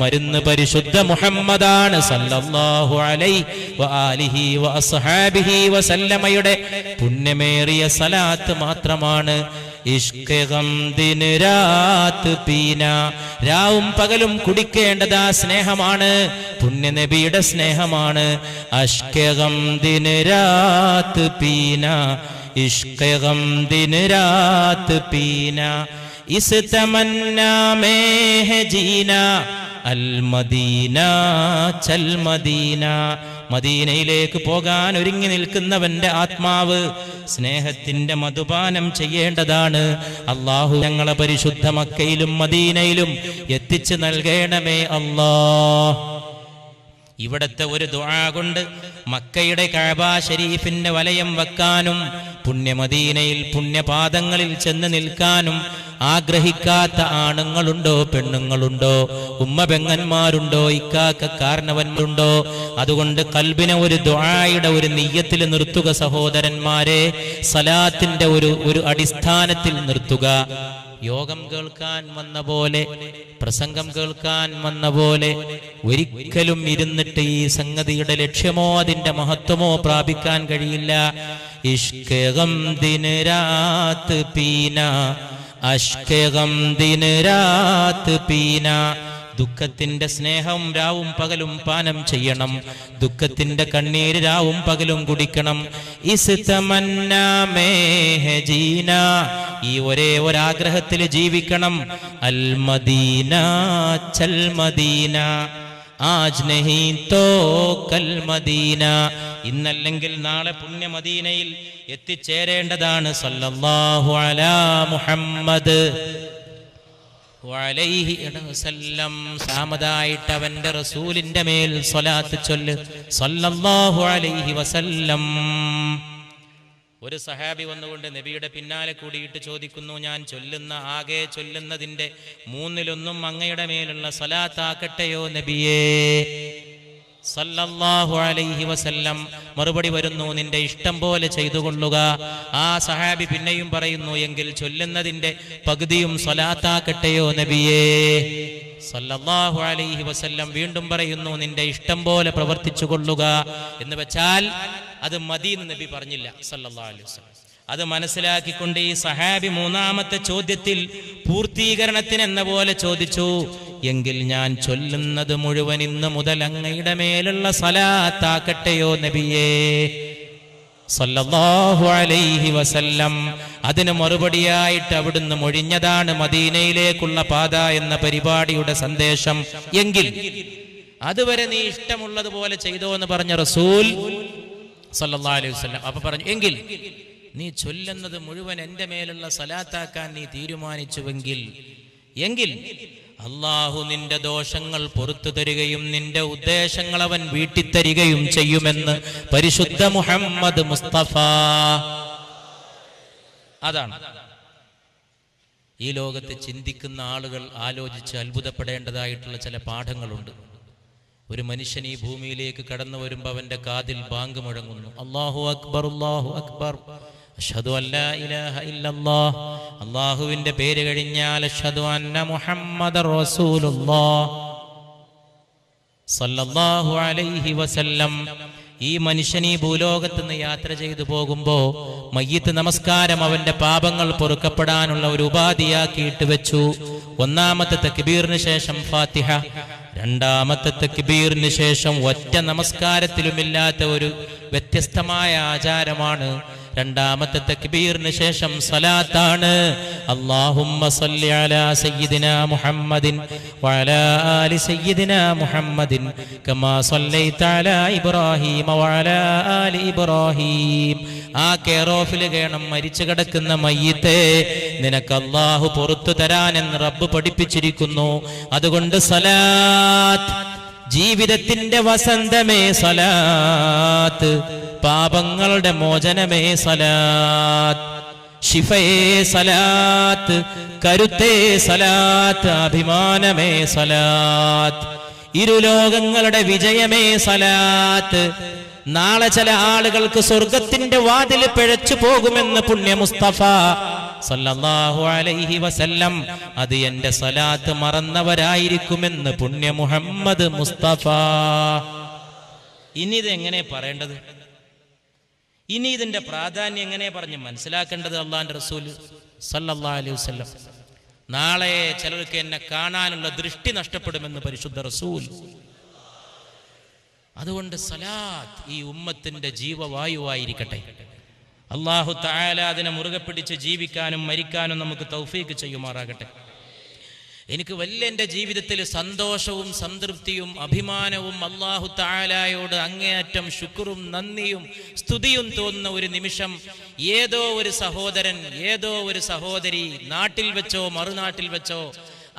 മരുന്ന് പരിശുദ്ധ മുഹമ്മദാണ് സല്ലല്ലാഹു അലൈഹി വആലിഹി വഅസ്ഹാബിഹി വസല്ലമയുടെ പുണ്യമേറിയ സലാത്ത് മാത്രമാണ്. ഇഷ്ക് ഗം ദിൻ രാത്ത് പീന. രാവും പകലും കുടിക്കേണ്ടത് ആ സ്നേഹമാണ്, പുണ്യ നബിയുടെ സ്നേഹമാണ്. അഷ്ക് ഗം ദിൻ രാത്ത് പീന. ഇഷ്ക് ഗം ദിൻ രാത്ത് പീന. ഇസ് തമന്നാ മേ ഹെ ജീന. അൽ മദീന ചൽ മദീന. മദീനയിലേക്ക് പോകാൻ ഒരുങ്ങി നിൽക്കുന്നവന്റെ ആത്മാവ് സ്നേഹത്തിന്റെ മധുപാനം ചെയ്യേണ്ടതാണ്. അല്ലാഹു ഞങ്ങളെ പരിശുദ്ധ മക്കയിലും മദീനയിലും എത്തിച്ചു നൽകണമേ അല്ലാഹ്. ഇവിടത്തെ ഒരു ദുആ കൊണ്ട് മക്കയുടെ കഅബ ശരീഫിന്റെ വലയം വെക്കാനും പുണ്യമദീനയിൽ പുണ്യപാദങ്ങളിൽ ചെന്ന് നിൽക്കാനും ആഗ്രഹിക്കാത്ത ആണുങ്ങളുണ്ടോ പെണ്ണുങ്ങളുണ്ടോ, ഉമ്മ പെങ്ങന്മാരുണ്ടോ, ഇക്കാക്ക കാരണവന്മാരുണ്ടോ? അതുകൊണ്ട് കൽബിനെ ഒരു ദുആയുടെ ഒരു നിയ്യത്തിൽ നിർത്തുക സഹോദരന്മാരെ. സലാത്തിന്റെ ഒരു അടിസ്ഥാനത്തിൽ നിർത്തുക. യോഗം കേൾക്കാൻ വന്ന പോലെ, പ്രസംഗം കേൾക്കാൻ വന്ന പോലെ ഒരിക്കലും ഇരുന്നിട്ട് ഈ സംഗതിയുടെ ലക്ഷ്യമോ അതിന്റെ മഹത്വമോ പ്രാപിക്കാൻ കഴിയില്ല. ഇഷ്ക് ഗം ദിൻ രാത്ത് പീന. അഷ്ക് ഗം ദിൻ രാത്ത് പീന. ദുഃഖത്തിന്റെ സ്നേഹം രാവും പകലും പാനം ചെയ്യണം. ദുഃഖത്തിന്റെ കണ്ണീര് രാവും പകലും കുടിക്കണം. ഇസ് തമന്നാ മേ ഹെ ജീന. ഈ ഒരേ ഒരാഗ്രഹത്തിൽ ജീവിക്കണം. അൽ മദീന ചൽ മദീന. ആജ് നഹീ തോ കൽ മദീന. ഇന്നല്ലെങ്കിൽ നാളെ പുണ്യ മദീനയിൽ എത്തിച്ചേരേണ്ടതാണ്. സല്ലല്ലാഹു അലാ മുഹമ്മദ് വഅലൈഹി വസല്ലം. സാമദായിട്ട് അവന്റെ റസൂലിന്റെ മേൽ സ്വലാത്ത് ചൊല്ല്. സല്ലല്ലാഹു അലൈഹി വസല്ലം. ഒരു സഹാബി വന്നുകൊണ്ട് നബിയുടെ പിന്നാലെ കൂടിയിട്ട് ചോദിക്കുന്നു, ഞാൻ ആകെ ചൊല്ലുന്നതിന്റെ 1/3 അങ്ങയുടെ മേലുള്ള സ്വലാത്താക്കട്ടെയോ നബിയേ? സല്ലല്ലാഹു അലൈഹി വസല്ലം മറുപടി വരുന്നു, നിന്റെ ഇഷ്ടം പോലെ ചെയ്തുകൊള്ളുക. ആ സഹാബി പിന്നെയും പറയുന്നു, എങ്കിൽ ചൊല്ലുന്നതിന്റെ പകുതിയും സ്വലാത്താക്കട്ടെയോ നബിയേ? സല്ലല്ലാഹു അലൈഹി വസല്ലം വീണ്ടും പറയുന്നു, നിന്റെ ഇഷ്ടം പോലെ പ്രവർത്തിച്ചു കൊള്ളുക. എന്ന് വെച്ചാൽ അത് മദീന നബി പറഞ്ഞില്ല സല്ലല്ലാഹു അലൈഹി വസല്ലം. അത് മനസ്സിലാക്കിക്കൊണ്ട് ഈ സഹാബി 3ാമത്തെ ചോദ്യത്തിൽ പൂർത്തീകരണത്തിന് എന്ന പോലെ ചോദിച്ചു, എങ്കിൽ ഞാൻ ചൊല്ലുന്നത് മുഴുവൻ ഇന്ന് മുതൽ അങ്ങയുടെ മേലുള്ള സലാത്താക്കട്ടെയോ നബിയേ? സല്ലല്ലാഹു അലൈഹി വസല്ലം. അതിന് മറുപടിയായിട്ട് അവിടുന്ന് മൊഴിഞ്ഞതാണ് മദീനയിലേക്കുള്ള പാത എന്ന പരിപാടിയുടെ സന്ദേശം. എങ്കിൽ അതുവരെ നീ ഇഷ്ടമുള്ളതുപോലെ ചെയ്തോ എന്ന് പറഞ്ഞ റസൂൽ സല്ലല്ലാഹു അലൈഹി വസല്ലം അപ്പൊ പറഞ്ഞു, എങ്കിൽ നീ ചൊല്ലുന്നത് മുഴുവൻ എൻ്റെ മേലുള്ള സലാത്താക്കാൻ നീ തീരുമാനിച്ചുവെങ്കിൽ, എങ്കിൽ അല്ലാഹു നിന്റെ ദോഷങ്ങൾ പുറത്തു തരികയും നിന്റെ ഉദ്ദേശങ്ങൾ അവൻ വീട്ടിത്തരികയും ചെയ്യുമെന്ന് പരിശുദ്ധ മുഹമ്മദ് മുസ്തഫ. അതാണ് ഈ ലോകത്ത് ചിന്തിക്കുന്ന ആളുകൾ ആലോചിച്ച് അത്ഭുതപ്പെടേണ്ടതായിട്ടുള്ള ചില പാഠങ്ങളുണ്ട്. ഒരു മനുഷ്യൻ ഈ ഭൂമിയിലേക്ക് കടന്നു വരുമ്പോൾ അവന്റെ കാതിൽ ബാങ്ക് മുഴങ്ങുന്നു, അല്ലാഹു അക്ബർ അല്ലാഹു അക്ബർ, അഷ്ഹദു അല്ലാ ഇലാഹ ഇല്ലല്ലാഹ്. അല്ലാഹുവിന്റെ പേര് കഴിഞ്ഞാൽ അഷ്ഹദു അന്ന മുഹമ്മദർ റസൂലുള്ളാഹ് സല്ലല്ലാഹു അലൈഹി വസല്ലം. ഈ മനുഷ്യൻ ഈ ഭൂലോകത്ത് നിന്ന് യാത്ര ചെയ്തു പോകുമ്പോ മയ്യിത്ത് നമസ്കാരം അവന്റെ പാപങ്ങൾ പൊറുക്കപ്പെടാനുള്ള ഒരു ഉപാധിയാക്കിയിട്ട് വെച്ചു. 1ാമത്തെ തക്ബീറിന് ശേഷം ഫാത്തിഹ, 2ാമത്തെ തക്ബീറിന് ശേഷം ഒറ്റ നമസ്കാരത്തിലുമില്ലാത്ത ഒരു വ്യത്യസ്തമായ ആചാരമാണ് രണ്ടാമത്തെ തക്ബീറിന് ശേഷം സ്വലാത്താണ്. അല്ലാഹുമ്മ സ്വല്ലി അലാ സയ്യിദിനാ മുഹമ്മദിൻ വഅലാ ആലി സയ്യിദിനാ മുഹമ്മദിൻ കമാ സ്വല്ലൈത അലാ ഇബ്രാഹീമ വഅലാ ആലി ഇബ്രാഹീം. ആ കെയറോഫിൽ കേണം മരിച്ചു കിടക്കുന്ന മയ്യിത്തെ നിനക്ക് അല്ലാഹു പുറത്തു തരാനെന്ന് റബ്ബ് പഠിപ്പിച്ചിരിക്കുന്നു. അതുകൊണ്ട് സലാത്ത്, ജീവിതത്തിന്റെ വസന്തമേ സലാത്ത്, പാപങ്ങളുടെ മോചനമേ സലാത്ത്, ശിഫയേ സലാത്ത്, കരുത്തേ സലാത്ത്, അഭിമാനമേ സലാത്ത്, ഇരുലോകങ്ങളുടെ വിജയമേ സലാത്ത്. നാളെ ചില ആളുകൾക്ക് സ്വർഗത്തിന്റെ വാതിൽ പിഴച്ചു പോകുമെന്ന് പുണ്യ മുസ്തഫ സല്ലല്ലാഹു അലൈഹി വസല്ലം. അത് എന്റെ സലാത്ത് മറന്നവരായിരിക്കുമെന്ന് പുണ്യ മുഹമ്മദ് മുസ്തഫ. ഇനി ഇത് എങ്ങനെ പറയേണ്ടത്? ഇനി ഇതിന്റെ പ്രാധാന്യം എങ്ങനെ പറഞ്ഞ് മനസ്സിലാക്കേണ്ടത്? അള്ളാന്റെ റസൂൽ സല്ലല്ലാഹു അലൈഹി വസല്ലം, നാളെ ചിലർക്ക് എന്നെ കാണാനുള്ള ദൃഷ്ടി നഷ്ടപ്പെടുമെന്ന് പരിശുദ്ധ റസൂൽ. അതുകൊണ്ട് സലാത്ത് ഈ ഉമ്മത്തിന്റെ ജീവവായുവായിരിക്കട്ടെ. അല്ലാഹു തആല അതിനെ മുറുകെ പിടിച്ച് ജീവിക്കാനും മരിക്കാനും നമുക്ക് തൗഫീക്ക് ചെയ്യുമാറാകട്ടെ. എനിക്ക് വലിയ എൻ്റെ ജീവിതത്തിൽ സന്തോഷവും സംതൃപ്തിയും അഭിമാനവും അല്ലാഹു തആലയോട് അങ്ങേയറ്റം ശുക്റും നന്ദിയും സ്തുതിയും തോന്നുന്ന ഒരു നിമിഷം, ഏതോ ഒരു സഹോദരൻ, ഏതോ ഒരു സഹോദരി നാട്ടിൽ വെച്ചോ മറുനാട്ടിൽ വെച്ചോ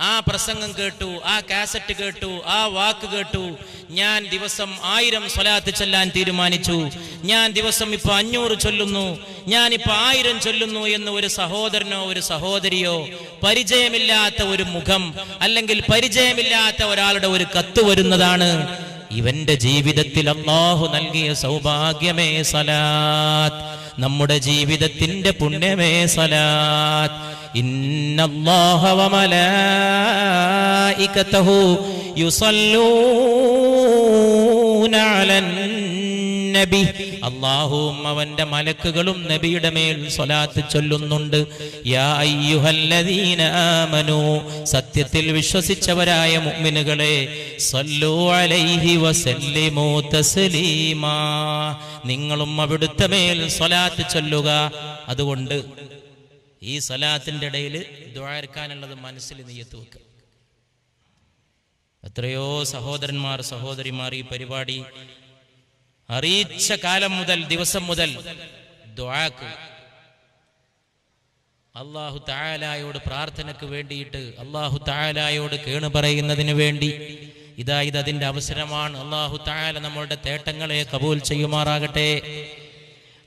ആ പ്രസംഗം കേട്ടു, ആ കാസറ്റ് കേട്ടു, ആ വാക്ക് കേട്ടു, ഞാൻ ദിവസം 1000 സ്വലാത്ത് ചൊല്ലാൻ തീരുമാനിച്ചു, ഞാൻ ദിവസം ഇപ്പൊ 500 ചൊല്ലുന്നു, ഞാൻ ഇപ്പൊ 1000 ചൊല്ലുന്നു എന്ന് ഒരു സഹോദരനോ ഒരു സഹോദരിയോ, പരിചയമില്ലാത്ത ഒരു മുഖം അല്ലെങ്കിൽ പരിചയമില്ലാത്ത ഒരാളുടെ ഒരു കത്ത് വരുന്നതാണ്. ഇവന്റെ ജീവിതത്തിൽ അല്ലാഹു നൽകിയ സൗഭാഗ്യമേ സലാത്ത്, നമ്മുടെ ജീവിതത്തിന്റെ പുണ്യമേ സലാത്ത്. ഇന്നല്ലാഹ വമലായികതഹു യുസല്ലൂന അലൻ നബി. അല്ലാഹുവും അവന്റെ മലക്കുകളും നബിയുടെ മേൽ സ്വലാത്ത് ചൊല്ലുന്നുണ്ട്. യാ അയ്യുഹല്ലദീന ആമനൂ, സത്യത്തിൽ വിശ്വസിച്ചവരായ മുഅ്മിനുകളെ, സല്ലു അലൈഹി വസല്ലിമു തസ്ലീമാ, നിങ്ങളും അവിടുത്തെ മേൽ സ്വലാത്ത് ചൊല്ലുക. അതുകൊണ്ട് ഈ സ്വലാത്തിന്റെ ഇടയിൽ ദുആ ഇറക്കാനുള്ളത് മനസ്സിൽ നിയ്യത്ത് വെക്കുക. എത്രയോ സഹോദരന്മാർ സഹോദരിമാർ ഈ പരിപാടി അറിയിച്ച കാലം മുതൽ, ദിവസം മുതൽ ദുആക്ക്, അല്ലാഹു തആലയോട് പ്രാർത്ഥനയ്ക്ക് വേണ്ടിയിട്ട്, അല്ലാഹു തആലയോട് കേണു പറയുന്നതിന് വേണ്ടി ഇത് അതിന്റെ അവസരമാണ്. അല്ലാഹു തആല നമ്മളുടെ തേട്ടങ്ങളെ കബൂൽ ചെയ്യുമാറാകട്ടെ.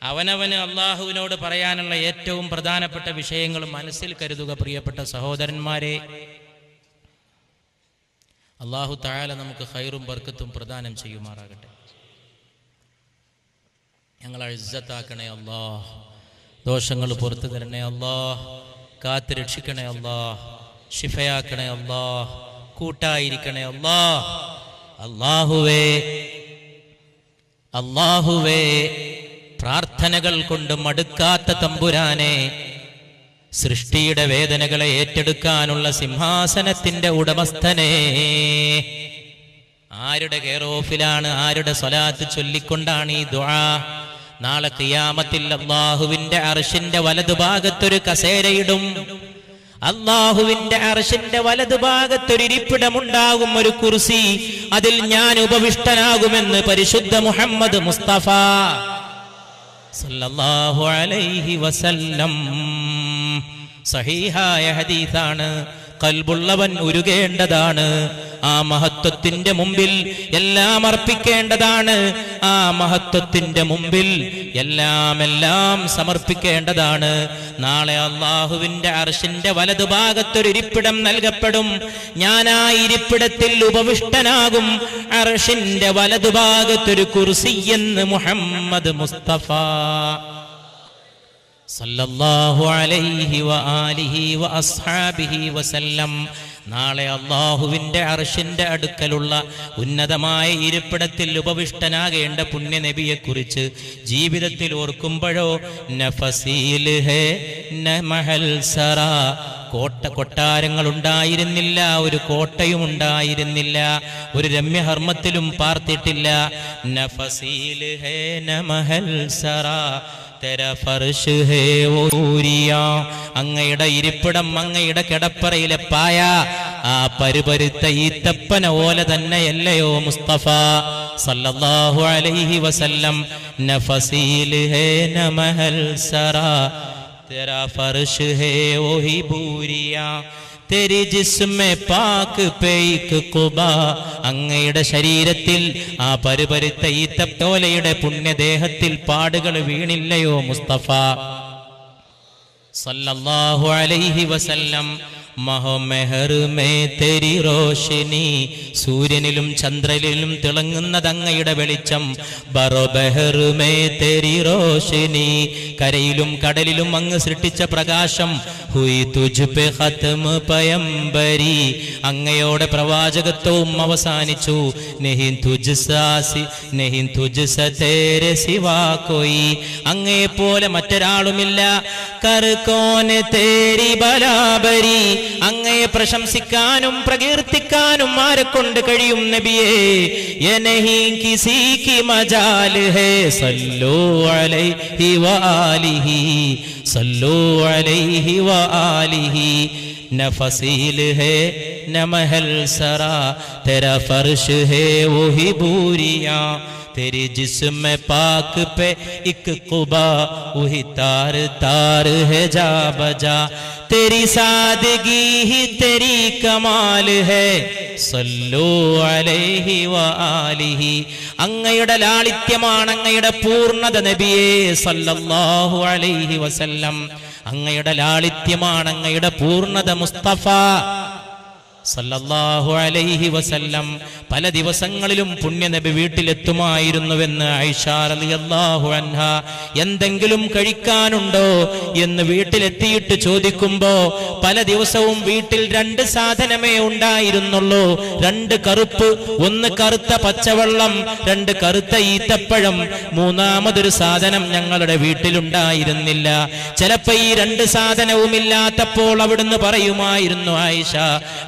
അവനവന് അല്ലാഹുവിനോട് പറയാനുള്ള ഏറ്റവും പ്രധാനപ്പെട്ട വിഷയങ്ങൾ മനസ്സിൽ കരുതുക. പ്രിയപ്പെട്ട സഹോദരന്മാരെ, അല്ലാഹു തആല നമുക്ക് ഖൈറും ബർക്കത്തും പ്രദാനം ചെയ്യുമാറാകട്ടെ. ഞങ്ങളെ ഇസ്സത്താക്കണേ അല്ലാഹ്, ദോഷങ്ങൾ പുറത്തു തരണേ അല്ലാഹ്, കാത്ത് രക്ഷിക്കണേ അല്ലാഹ്, ശിഫയാക്കണേ അല്ലാഹ്, കൂട്ടായിരിക്കണേ അല്ലാഹ്. അല്ലാഹുവേ, പ്രാർത്ഥനകൾ കൊണ്ട് മടുക്കാത്ത തമ്പുരാനെ, സൃഷ്ടിയുടെ വേദനകളെ ഏറ്റെടുക്കാനുള്ള സിംഹാസനത്തിന്റെ ഉടമസ്ഥനെ, ആരുടെ കെയറോഫിലാണ്, ആരുടെ സ്വലാത്ത് ചൊല്ലിക്കൊണ്ടാണ് ഈ ദുആ? നാളെ ഖിയാമത്തിൽ അല്ലാഹുവിന്റെ അർശിന്റെ വലതുഭാഗത്തൊരു കസേരയിടും. അല്ലാഹുവിന്റെ അർശിന്റെ വലതുഭാഗത്തൊരു ഇരിപ്പിടമുണ്ടാകും, ഒരു കുർസി. അതിൽ ഞാൻ ഉപവിഷ്ടനാകുമെന്ന് പരിശുദ്ധ മുഹമ്മദ് മുസ്തഫ സല്ലല്ലാഹു അലൈഹി വസല്ലം. സഹീഹായ ഹദീസാണ്. ഖൽബുള്ളവൻ ഉരുകേണ്ടതാണ്. ആ മഹത്വത്തിന്റെ മുമ്പിൽ എല്ലാം അർപ്പിക്കേണ്ടതാണ്. ആ മഹത്വത്തിന്റെ മുമ്പിൽ എല്ലാം സമർപ്പിക്കേണ്ടതാണ്. നാളെ അല്ലാഹുവിന്റെ അർശിന്റെ വലതുഭാഗത്തൊരു ഇരിപ്പിടം നൽകപ്പെടും. ഞാൻ ആ ഇരിപ്പിടത്തിൽ ഉപവിഷ്ടനാകും. അർശിന്റെ വലതുഭാഗത്തൊരു കുർസി എന്ന് മുഹമ്മദ് മുസ്തഫ സല്ലല്ലാഹു അലൈഹി വആലിഹി വഅസ്ഹാബിഹി വസല്ലം. നാളെ അല്ലാഹുവിന്റെ അർശിന്റെ അടുക്കലുള്ള ഉന്നതമായ ഇരിപ്പിടത്തിൽ ഉപവിഷ്ടനാകേണ്ട പുണ്യ നബിയെക്കുറിച്ച് ജീവിതത്തിൽ ഓർക്കുമ്പോഴോ നഫസീൽ ഹേ നമഹൽ സറാ, കൊട്ടാരങ്ങൾ ഉണ്ടായിരുന്നില്ല, ഒരു കോട്ടയും ഉണ്ടായിരുന്നില്ല, ഒരു രമ്യഹർമ്മത്തിലും പാർത്തിട്ടില്ല. നഫസീൽ ഹേ നമഹൽ സറാ, തെരാ ഫർശ് ഹേ ഊരിയാ, അങ്ങയുടെ ഇരിപ്പിടം, അങ്ങയുടെ കിടപ്പറയിലെ പായ ആ പരുപരുത്ത ഈത്തപ്പന ഓല തന്നെയല്ലയോ മുസ്തഫ സല്ലല്ലാഹു അലൈഹി വസല്ലം. നഫസീൽ ഹേ നമഹൽ സറാ, തെരാ ഫർശ് ഹേ ഓഹി ബൂരിയാ, തെരി ജിസ്മെ പാക്ക് പേയ്ക്ക് കുബാ, അങ്ങയുടെ ശരീരത്തിൽ ആ പരുപരുത്ത ഈത്തപ്പോലയുടെ പുണ്യദേഹത്തിൽ പാടുകൾ വീണില്ലയോ മുസ്തഫ സല്ലല്ലാഹു അലൈഹി വസല്ലം. മഹമെഹർ മേ തെരി റോഷിനി, സൂര്യനിലും ചന്ദ്രനിലും തിളങ്ങുന്നത് അങ്ങയുടെ വെളിച്ചം. ബറോബെഹർ മേ തെരി റോഷിനി, കരയിലും കടലിലും അങ്ങ് സൃഷ്ടിച്ച പ്രകാശം. ഹുയി തുജ് പെ ഖത്മ പയംബരി, അങ്ങയോടെ പ്രവാചകത്വവും അവസാനിച്ചു. നെഹിൻ തുജ് സാസി നെഹിൻ തുജ് സ തേരെ സിവാ കോയി, അങ്ങയെ പോലെ മറ്റൊരാളുമില്ല. കർ കോനെ തേരി ബലാബരി, അങ്ങയെ പ്രശംസിക്കാനും പ്രകീർത്തിക്കാനും ആരെ കൊണ്ട് കഴിയും നബിയേ. യേ നഹീ കിസി കി മജാൽ ഹേ, സല്ലു അലൈഹി വആലിഹി സല്ലു അലൈഹി വആലിഹി. നഫസീൽ ഹേ നമഹൽ സറാ, തെരാ ഫർശ് ഹേ വഹി ബൂരിയാ, तेरी जिस्म पाक पे एक कुबा, वही तार तार है जा बजा. तेरी सादगी ही तेरी कमाल है, സല്ലു അലൈഹി വആലിഹി. അങ്ങയുടെ ലാളിത്യമാണ് അങ്ങയുടെ പൂർണ്ണത നബിയേ സല്ലല്ലാഹു അലൈഹി വസല്ലം. അങ്ങയുടെ ലാളിത്യമാണ് അങ്ങയുടെ പൂർണ്ണത മുസ്തഫ സല്ലല്ലാഹു അലൈഹി വസല്ലം. പല ദിവസങ്ങളിലും പുണ്യനബി വീട്ടിലെത്തുമായിരുന്നുവെന്ന് ആയിഷ റളിയല്ലാഹു അൻഹ എന്തെങ്കിലും കഴിക്കാനുണ്ടോ എന്ന് വീട്ടിലെത്തിയിട്ട് ചോദിക്കുമ്പോ പല ദിവസവും വീട്ടിൽ 2 സാധനമേ ഉണ്ടായിരുന്നുള്ളൂ. 2 കറുപ്പ്, 1 കറുത്ത പച്ചവെള്ളം, 2 കറുത്ത ഈത്തപ്പഴം, മൂന്നാമതൊരു സാധനം ഞങ്ങളുടെ വീട്ടിലുണ്ടായിരുന്നില്ല. ചിലപ്പോ ഈ 2 സാധനവും ഇല്ലാത്തപ്പോൾ അവിടുന്ന് പറയുമായിരുന്നു, ആയിഷ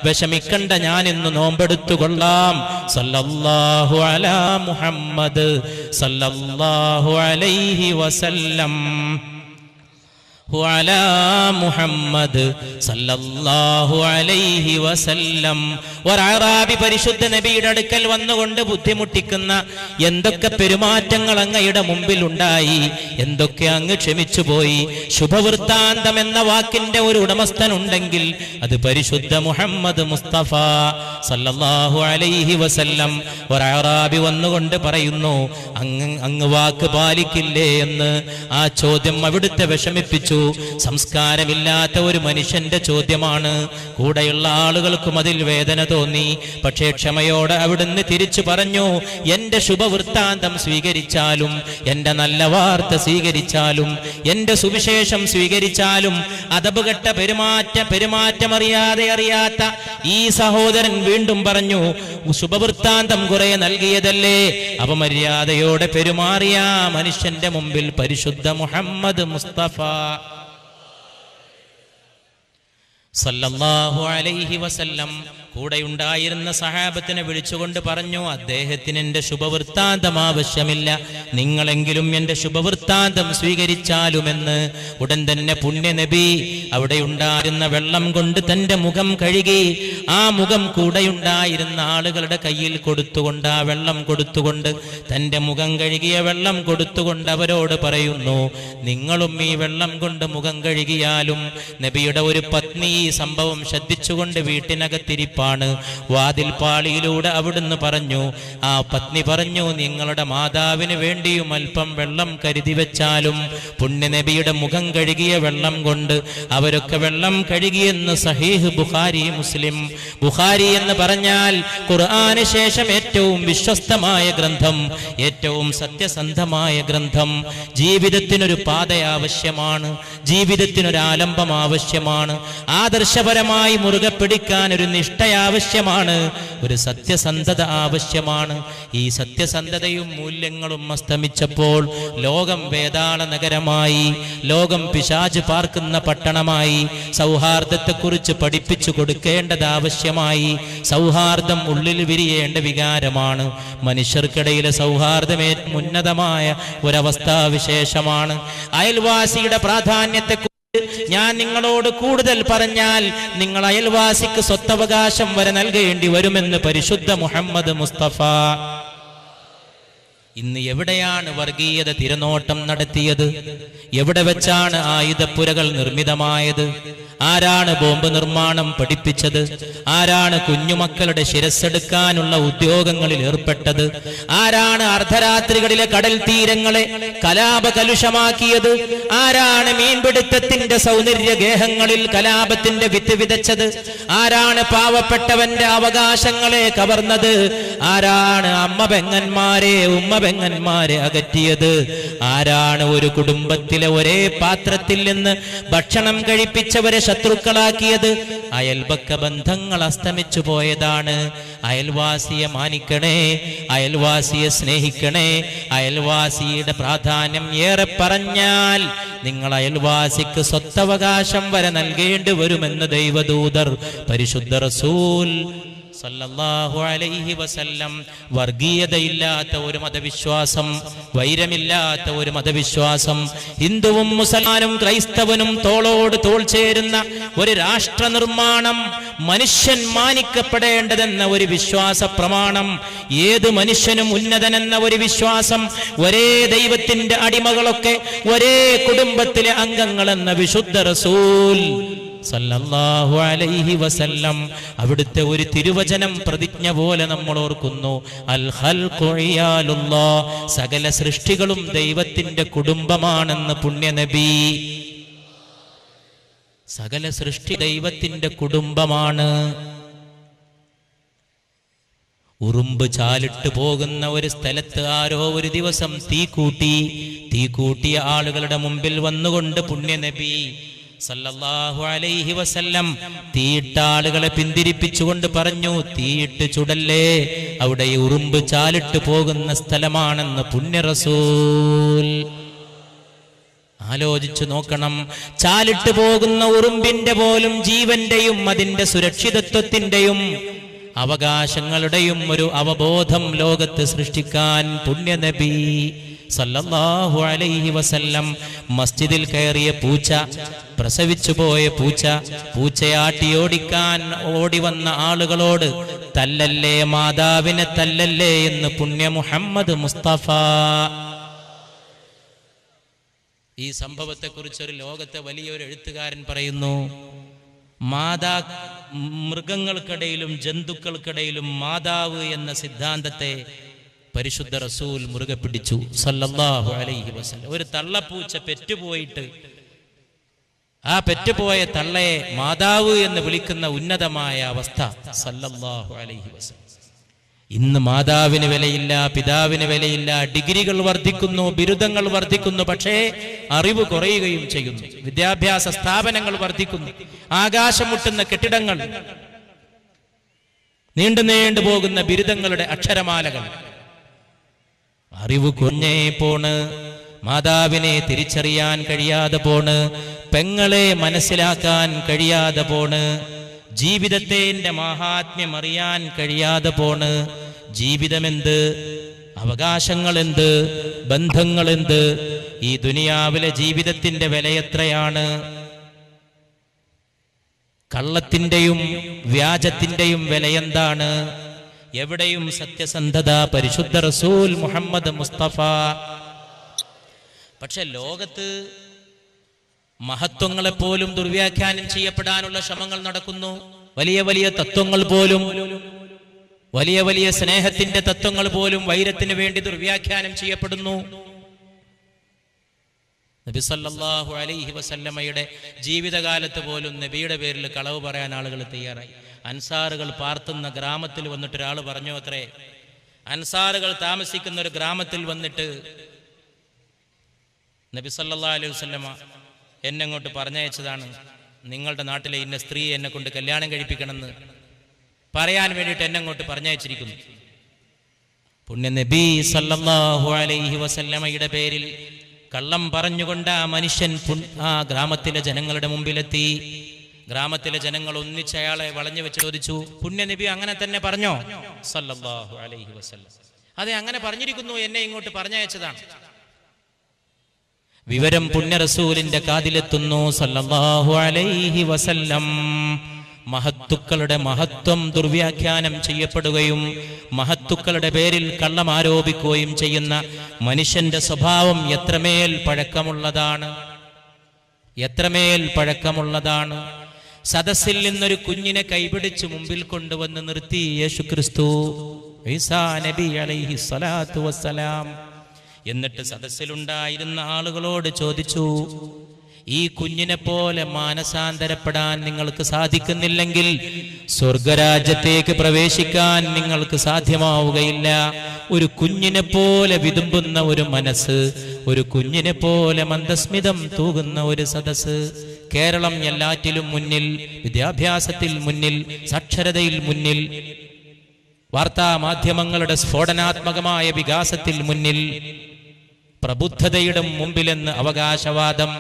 വിഷമിക്കണ്ട, ഞാൻ ഇന്ന് നോമ്പെടുത്തുകൊള്ളാം. സല്ലല്ലാഹു അലാ മുഹമ്മദ് സല്ലല്ലാഹു അലൈഹി വസല്ലം വഅലാ മുഹമ്മദ് സല്ലല്ലാഹു അലൈഹി വസല്ലം. ഒരഅറാബി പരിശുദ്ധ നബിയുടെ അടുക്കൽ വന്നുകൊണ്ട് ബുദ്ധിമുട്ടിക്കുന്ന എന്തൊക്കെ പെരുമാറ്റങ്ങൾ അങ്ങയുടെ മുമ്പിൽ ഉണ്ടായി, എന്തൊക്കെ അങ്ങ് ക്ഷമിച്ചുപോയി. ശുഭവൃത്താന്തം എന്ന വാക്കിന്റെ ഒരു ഉടമസ്ഥൻ ഉണ്ടെങ്കിൽ അത് പരിശുദ്ധ മുഹമ്മദ് മുസ്തഫ സല്ലല്ലാഹു അലൈഹി വസല്ലം. ഒരഅറാബി വന്നുകൊണ്ട് പറയുന്നു, അങ്ങ് വാക്ക് പാലിക്കില്ലേ എന്ന്. ആ ചോദ്യം അവിടുത്തെ വിഷമിപ്പിച്ചു. സംസ്കാരമില്ലാത്ത ഒരു മനുഷ്യന്റെ ചോദ്യമാണ്. കൂടെയുള്ള ആളുകൾക്കും അതിൽ വേദന തോന്നി. പക്ഷേ ക്ഷമയോടെ അവിടുന്ന് തിരിച്ചു പറഞ്ഞു, എന്റെ ശുഭവൃത്താന്തം സ്വീകരിച്ചാലും, എന്റെ നല്ല വാർത്ത സ്വീകരിച്ചാലും, എന്റെ സുവിശേഷം സ്വീകരിച്ചാലും അദബുകെട്ട പെരുമാറ്റമറിയാത്ത ഈ സഹോദരൻ വീണ്ടും പറഞ്ഞു, ശുഭവൃത്താന്തം കുറെ നൽകിയതല്ലേ, അപമര്യാദയോടെ പെരുമാറിയ മനുഷ്യന്റെ മുമ്പിൽ പരിശുദ്ധ മുഹമ്മദ് മുസ്തഫ സല്ലല്ലാഹു അലൈഹി വസല്ലം കൂടെയുണ്ടായിരുന്ന സഹാബത്തിനെ വിളിച്ചുകൊണ്ട് പറഞ്ഞു, അദ്ദേഹത്തിന് എന്റെ ശുഭവൃത്താന്തം ആവശ്യമില്ല, നിങ്ങളെങ്കിലും എന്റെ ശുഭവൃത്താന്തം സ്വീകരിച്ചാലുമെന്ന്. ഉടൻ തന്നെ പുണ്യനബി അവിടെ ഉണ്ടായിരുന്ന വെള്ളം കൊണ്ട് തന്റെ മുഖം കഴുകി ആ മുഖം കൂടെയുണ്ടായിരുന്ന ആളുകളുടെ കയ്യിൽ കൊടുത്തുകൊണ്ട്, ആ വെള്ളം കൊടുത്തുകൊണ്ട്, തന്റെ മുഖം കഴുകിയ വെള്ളം കൊടുത്തുകൊണ്ട് അവരോട് പറയുന്നു, നിങ്ങളും ഈ വെള്ളം കൊണ്ട് മുഖം കഴുകിയാലും. നബിയുടെ ഒരു പത്നി ഈ സംഭവം ശ്രദ്ധിച്ചുകൊണ്ട് വീട്ടിനകത്തിരിപ്പാണ്. വാതിൽ പാളിയിലൂടെ അവിടുന്ന് പറഞ്ഞു, ആ പത്നി പറഞ്ഞു, നിങ്ങളുടെ മാതാവിന് വേണ്ടിയും അല്പം വെള്ളം കരുതി വെച്ചാലും. പുണ്യനബിയുടെ മുഖം കഴുകിയ വെള്ളം കൊണ്ട് അവരൊക്കെ വെള്ളം കഴുകിയെന്ന് സഹീഹ് ബുഖാരി മുസ്ലിം. ബുഖാരി എന്ന് പറഞ്ഞാൽ ഖുർആന് ശേഷം ഏറ്റവും വിശ്വസ്തമായ ഗ്രന്ഥം, ഏറ്റവും സത്യസന്ധമായ ഗ്രന്ഥം. ജീവിതത്തിനൊരു പാത ആവശ്യമാണ്, ജീവിതത്തിനൊരു ആലംബം ആവശ്യമാണ്, ആദർശപരമായി മുറുകെ പിടിക്കാൻ ഒരു നിഷ്ഠ ആവശ്യമാണ്, ഒരു സത്യസന്ധത ആവശ്യമാണ്. ഈ സത്യസന്ധതയും മൂല്യങ്ങളും അസ്തമിച്ചപ്പോൾ ലോകം വേതാള നഗരമായി, ലോകം പിശാച് പാർക്കുന്ന പട്ടണമായി. സൗഹാർദ്ദത്തെക്കുറിച്ച് പഠിപ്പിച്ചു കൊടുക്കേണ്ടത് ആവശ്യമായി. സൗഹാർദ്ദം ഉള്ളിൽ വിരിയേണ്ട വികാരമാണ്. മനുഷ്യർക്കിടയിലെ സൗഹാർദ്ദമേ ഉന്നതമായ ഒരവസ്ഥാവിശേഷമാണ്. അയൽവാസിയുടെ പ്രാധാന്യത്തെ ഞാൻ നിങ്ങളോട് കൂടുതൽ പറഞ്ഞാൽ നിങ്ങൾ അയൽവാസിക്ക് സ്വത്തവകാശം വരെ നൽകേണ്ടി വരുമെന്ന് പരിശുദ്ധ മുഹമ്മദ് മുസ്തഫ. ഇന്ന് എവിടെയാണ് വർഗീയത തിരനോട്ടം നടത്തിയത്? എവിടെ വെച്ചാണ് ആയുധപ്പുരകൾ നിർമ്മിതമായത്? ആരാണ് ബോംബ് നിർമ്മാണം പഠിപ്പിച്ചത്? ആരാണ് കുഞ്ഞുമക്കളുടെ ശിരസ്സെടുക്കാനുള്ള ഉദ്യോഗങ്ങളിൽ ഏർപ്പെട്ടത്? ആരാണ് അർദ്ധരാത്രികളിലെ കടൽ തീരങ്ങളെ കലാപകലുഷമാക്കിയത്? ആരാണ് മീൻപിടുത്തത്തിന്റെ സൗന്ദര്യ ഗേഹങ്ങളിൽ കലാപത്തിന്റെ വിത്ത് വിതച്ചത്? ആരാണ് പാവപ്പെട്ടവന്റെ അവകാശങ്ങളെ കവർന്നത്? ആരാണ് അമ്മ പെങ്ങന്മാരെ അകറ്റിയത്? ആരാണ് ഒരു കുടുംബത്തിലെ ഒരേ പാത്രത്തിൽ നിന്ന് ഭക്ഷണം കഴിപ്പിച്ചവരെ ശത്രുക്കളാക്കിയത്? അയൽപക്ക ബന്ധങ്ങൾ അസ്തമിച്ചു പോയതാണ്. അയൽവാസിയെ മാനിക്കണേ, അയൽവാസിയെ സ്നേഹിക്കണേ. അയൽവാസിയുടെ പ്രാധാന്യം ഏറെ പറഞ്ഞാൽ നിങ്ങൾ അയൽവാസിക്ക് സ്വത്തവകാശം വരെ നൽകേണ്ടി വരുമെന്ന് ദൈവദൂതർ പരിശുദ്ധ റസൂൽ സല്ലല്ലാഹു അലൈഹി വസല്ലം. വർഗീയതയില്ലാത്ത ഒരു മതവിശ്വാസം, വൈരമില്ലാത്ത ഒരു മതവിശ്വാസം, ഹിന്ദുവും മുസൽമാനും ക്രൈസ്തവനും തോളോട് തോൾ ചേരുന്ന ഒരു രാഷ്ട്ര നിർമ്മാണം, മനുഷ്യൻ മാനിക്കപ്പെടേണ്ടതെന്ന ഒരു വിശ്വാസ പ്രമാണം, ഏത് മനുഷ്യനും ഉന്നതനെന്ന ഒരു വിശ്വാസം, ഒരേ ദൈവത്തിന്റെ അടിമകളൊക്കെ ഒരേ കുടുംബത്തിലെ അംഗങ്ങളെന്ന വിശുദ്ധ റസൂൽ സല്ലല്ലാഹു അലൈഹി വസല്ലം അവിടുത്തെ ഒരു തിരുവചനം പ്രതിജ്ഞ പോലെ നമ്മൾ ഓർക്കുന്നു. അൽ ഖൽഖു ഇയാലുല്ലാഹ്, സകല സൃഷ്ടികളും ദൈവത്തിന്റെ കുടുംബമാണെന്ന് പുണ്യനബി. സകല സൃഷ്ടി ദൈവത്തിന്റെ കുടുംബമാണ്. ഉറുമ്പ് ചാലിട്ട് പോകുന്ന ഒരു സ്ഥലത്ത് ആരോ ഒരു ദിവസം തീ കൂട്ടിയ ആളുകളുടെ മുമ്പിൽ വന്നുകൊണ്ട് പുണ്യനബി സല്ലല്ലാഹു അലൈഹി വസല്ലം തീയിട്ട ആളുകളെ പിന്തിരിപ്പിച്ചുകൊണ്ട് പറഞ്ഞു, തീയിട്ട് ചുടല്ലേ, അവിടെ ഉറുമ്പ് ചാലിട്ട് പോകുന്ന സ്ഥലമാണെന്ന് പുണ്യ റസൂൽ. ആലോചിച്ചു നോക്കണം. ചാലിട്ട് പോകുന്ന ഉറുമ്പിന്റെ പോലും ജീവന്റെയും അതിന്റെ സുരക്ഷിതത്വത്തിന്റെയും അവകാശങ്ങളുടെയും ഒരു അവബോധം ലോകത്ത് സൃഷ്ടിക്കാൻ പുണ്യനബി സല്ലല്ലാഹു അലൈഹി വസല്ലം മസ്ജിദിൽ കയറിയ പൂച്ച, പ്രസവിച്ചു പോയ പൂച്ചയാട്ടി ഓടിക്കാൻ ഓടി വന്ന ആളുകളോട് തല്ലല്ലേ, മാതാവിനെ തല്ലല്ലേ എന്ന് പുണ്യ മുഹമ്മദ് മുസ്തഫ. ഈ സംഭവത്തെക്കുറിച്ചൊരു ലോകത്തെ വലിയൊരു എഴുത്തുകാരൻ പറയുന്നു, മൃഗങ്ങൾക്കിടയിലും ജന്തുക്കൾക്കിടയിലും മാതാവ് എന്ന സിദ്ധാന്തത്തെ പരിശുദ്ധ റസൂൽ മുറുകെ പിടിച്ചു സല്ലല്ലാഹു അലൈഹി വസല്ലം. ഒരു തള്ളപ്പൂച്ച പെറ്റുപോയിട്ട് ആ പെറ്റുപോയ തള്ളയെ മാതാവ് എന്ന് വിളിക്കുന്ന ഉന്നതമായ അവസ്ഥ സല്ലല്ലാഹു അലൈഹി വസല്ലം. ഇന്ന് മാതാവിന് വിലയില്ല, പിതാവിന് വിലയില്ല, ഡിഗ്രികൾ വർദ്ധിക്കുന്നു, ബിരുദങ്ങൾ വർദ്ധിക്കുന്നു, പക്ഷേ അറിവ് കുറയുകയും ചെയ്യുന്നു. വിദ്യാഭ്യാസ സ്ഥാപനങ്ങൾ വർദ്ധിക്കുന്നു, ആകാശം മുട്ടുന്ന കെട്ടിടങ്ങൾ, നീണ്ടു പോകുന്ന ബിരുദങ്ങളുടെ അക്ഷരമാലകൾ. അറിവ് കുറഞ്ഞേ പോണ്, മാതാവിനെ തിരിച്ചറിയാൻ കഴിയാതെ പോണ്, പെങ്ങളെ മനസ്സിലാക്കാൻ കഴിയാതെ പോണ്, ജീവിതത്തിന്റെ മഹാത്മ്യം അറിയാൻ കഴിയാതെ പോണ്. ജീവിതമെന്ത്, അവകാശങ്ങളെന്ത്, ബന്ധങ്ങളെന്ത്, ഈ ദുനിയാവിലെ ജീവിതത്തിന്റെ വില എത്രയാണ്? കള്ളത്തിന്റെയും വ്യാജത്തിന്റെയും വിലയെന്താണ്? എവിടെയും സത്യസന്ധത പരിശുദ്ധ റസൂൽ മുഹമ്മദ് മുസ്തഫ. പക്ഷെ ലോകത്ത് മഹത്വങ്ങളെപ്പോലും ദുർവ്യാഖ്യാനം ചെയ്യപ്പെടാനുള്ള ശ്രമങ്ങൾ നടക്കുന്നു. വലിയ വലിയ തത്വങ്ങൾ പോലും, വലിയ വലിയ സ്നേഹത്തിന്റെ തത്വങ്ങൾ പോലും വൈരത്തിന് വേണ്ടി ദുർവ്യാഖ്യാനം ചെയ്യപ്പെടുന്നു. നബി സല്ലല്ലാഹു അലൈഹി വസല്ലമയുടെ ജീവിതകാലത്ത് പോലും നബിയുടെ പേരിൽ കളവ് പറയാൻ ആളുകൾ തയ്യാറായി. അൻസാറുകൾ പാർത്തുന്ന ഗ്രാമത്തിൽ വന്നിട്ട് ഒരാൾ പറഞ്ഞു അത്രേ, അൻസാറുകൾ താമസിക്കുന്ന ഒരു ഗ്രാമത്തിൽ വന്നിട്ട് നബി സല്ലല്ലാഹു അലൈഹി വസല്ലമ എന്നെ അങ്ങോട്ട് പറഞ്ഞയച്ചതാണ്, നിങ്ങളുടെ നാട്ടിലെ ഇന്ന സ്ത്രീ എന്നെ കൊണ്ട് കല്യാണം കഴിപ്പിക്കണമെന്ന് പറയാൻ വേണ്ടിയിട്ട് എന്നെ അങ്ങോട്ട് പറഞ്ഞയച്ചിരിക്കുന്നു. പുണ്യ നബി സല്ലല്ലാഹു അലൈഹി വസല്ലമയുടെ പേരിൽ കള്ളം പറഞ്ഞുകൊണ്ട് ആ മനുഷ്യൻ ആ ഗ്രാമത്തിലെ ജനങ്ങളുടെ മുമ്പിലെത്തി. ഗ്രാമത്തിലെ ജനങ്ങൾ ഒന്നിച്ച് അയാളെ വളഞ്ഞു വെച്ച് ചോദിച്ചു, പുണ്യ നബി അങ്ങനെ തന്നെ പറഞ്ഞോ? സല്ലല്ലാഹു അലൈഹി വസല്ലം, അതെ അങ്ങനെ പറഞ്ഞിരിക്കുന്നു, എന്നെ ഇങ്ങോട്ട് പറഞ്ഞയച്ചതാണ്. വിവരം പുണ്യ റസൂലിന്റെ കാതിലെത്തുന്നു സല്ലല്ലാഹു അലൈഹി വസല്ലം. മഹത്തുക്കളുടെ മഹത്വം ദുർവ്യാഖ്യാനം ചെയ്യപ്പെടുകയും മഹത്തുക്കളുടെ പേരിൽ കള്ളം ആരോപിക്കുകയും ചെയ്യുന്ന മനുഷ്യന്റെ സ്വഭാവം എത്രമേൽ പഴക്കമുള്ളതാണ്, എത്രമേൽ പഴക്കമുള്ളതാണ്. സദസ്സിൽ നിന്നൊരു കുഞ്ഞിനെ കൈപിടിച്ച് മുമ്പിൽ കൊണ്ടുവന്ന് നിർത്തി യേശുക്രിസ്തു ഈസാ നബി അലൈഹി സ്വലാത്തു വസ്സലാം. എന്നിട്ട് സദസ്സിലുണ്ടായിരുന്ന ആളുകളോട് ചോദിച്ചു, ഈ കുഞ്ഞിനെ പോലെ മാനസാന്തരപ്പെടാൻ നിങ്ങൾക്ക് സാധിക്കുന്നില്ലെങ്കിൽ സ്വർഗരാജ്യത്തേക്ക് പ്രവേശിക്കാൻ നിങ്ങൾക്ക് സാധ്യമാവുകയില്ല. ഒരു കുഞ്ഞിനെ പോലെ വിതുമ്പുന്ന ഒരു മനസ്സ്, ഒരു കുഞ്ഞിനെ പോലെ മന്ദസ്മിതം തൂകുന്ന ഒരു സദസ്സ്. കേരളം എല്ലാറ്റിലും മുന്നിൽ, വിദ്യാഭ്യാസത്തിൽ മുന്നിൽ, സാക്ഷരതയിൽ മുന്നിൽ, വാർത്താ മാധ്യമങ്ങളുടെ സ്ഫോടനാത്മകമായ വികാസത്തിൽ മുന്നിൽ, പ്രബുദ്ധതയുടെ മുമ്പിലെന്ന് അവകാശവാദം.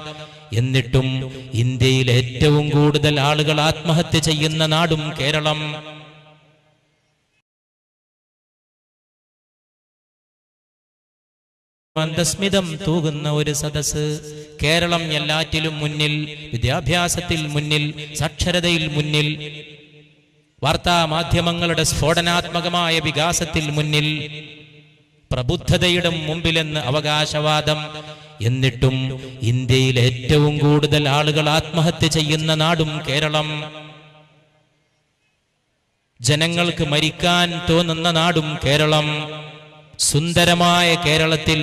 എന്നിട്ടും ഇന്ത്യയിൽ ഏറ്റവും കൂടുതൽ ആളുകൾ ആത്മഹത്യ ചെയ്യുന്ന നാടും കേരളം. മന്ദസ്മിതം തൂകുന്ന ഒരു സദസ്സ്. കേരളം എല്ലാറ്റിലും മുന്നിൽ, വിദ്യാഭ്യാസത്തിൽ മുന്നിൽ, സാക്ഷരതയിൽ മുന്നിൽ, വാർത്താ മാധ്യമങ്ങളുടെ സ്ഫോടനാത്മകമായ വികാസത്തിൽ മുന്നിൽ, പ്രബുദ്ധതയുടെ മുമ്പിലെന്ന് അവകാശവാദം. എന്നിട്ടും ഇന്ത്യയിൽ ഏറ്റവും കൂടുതൽ ആളുകൾ ആത്മഹത്യ ചെയ്യുന്ന നാടും കേരളം. ജനങ്ങൾക്ക് മരിക്കാൻ തോന്നുന്ന നാടും കേരളം. സുന്ദരമായ കേരളത്തിൽ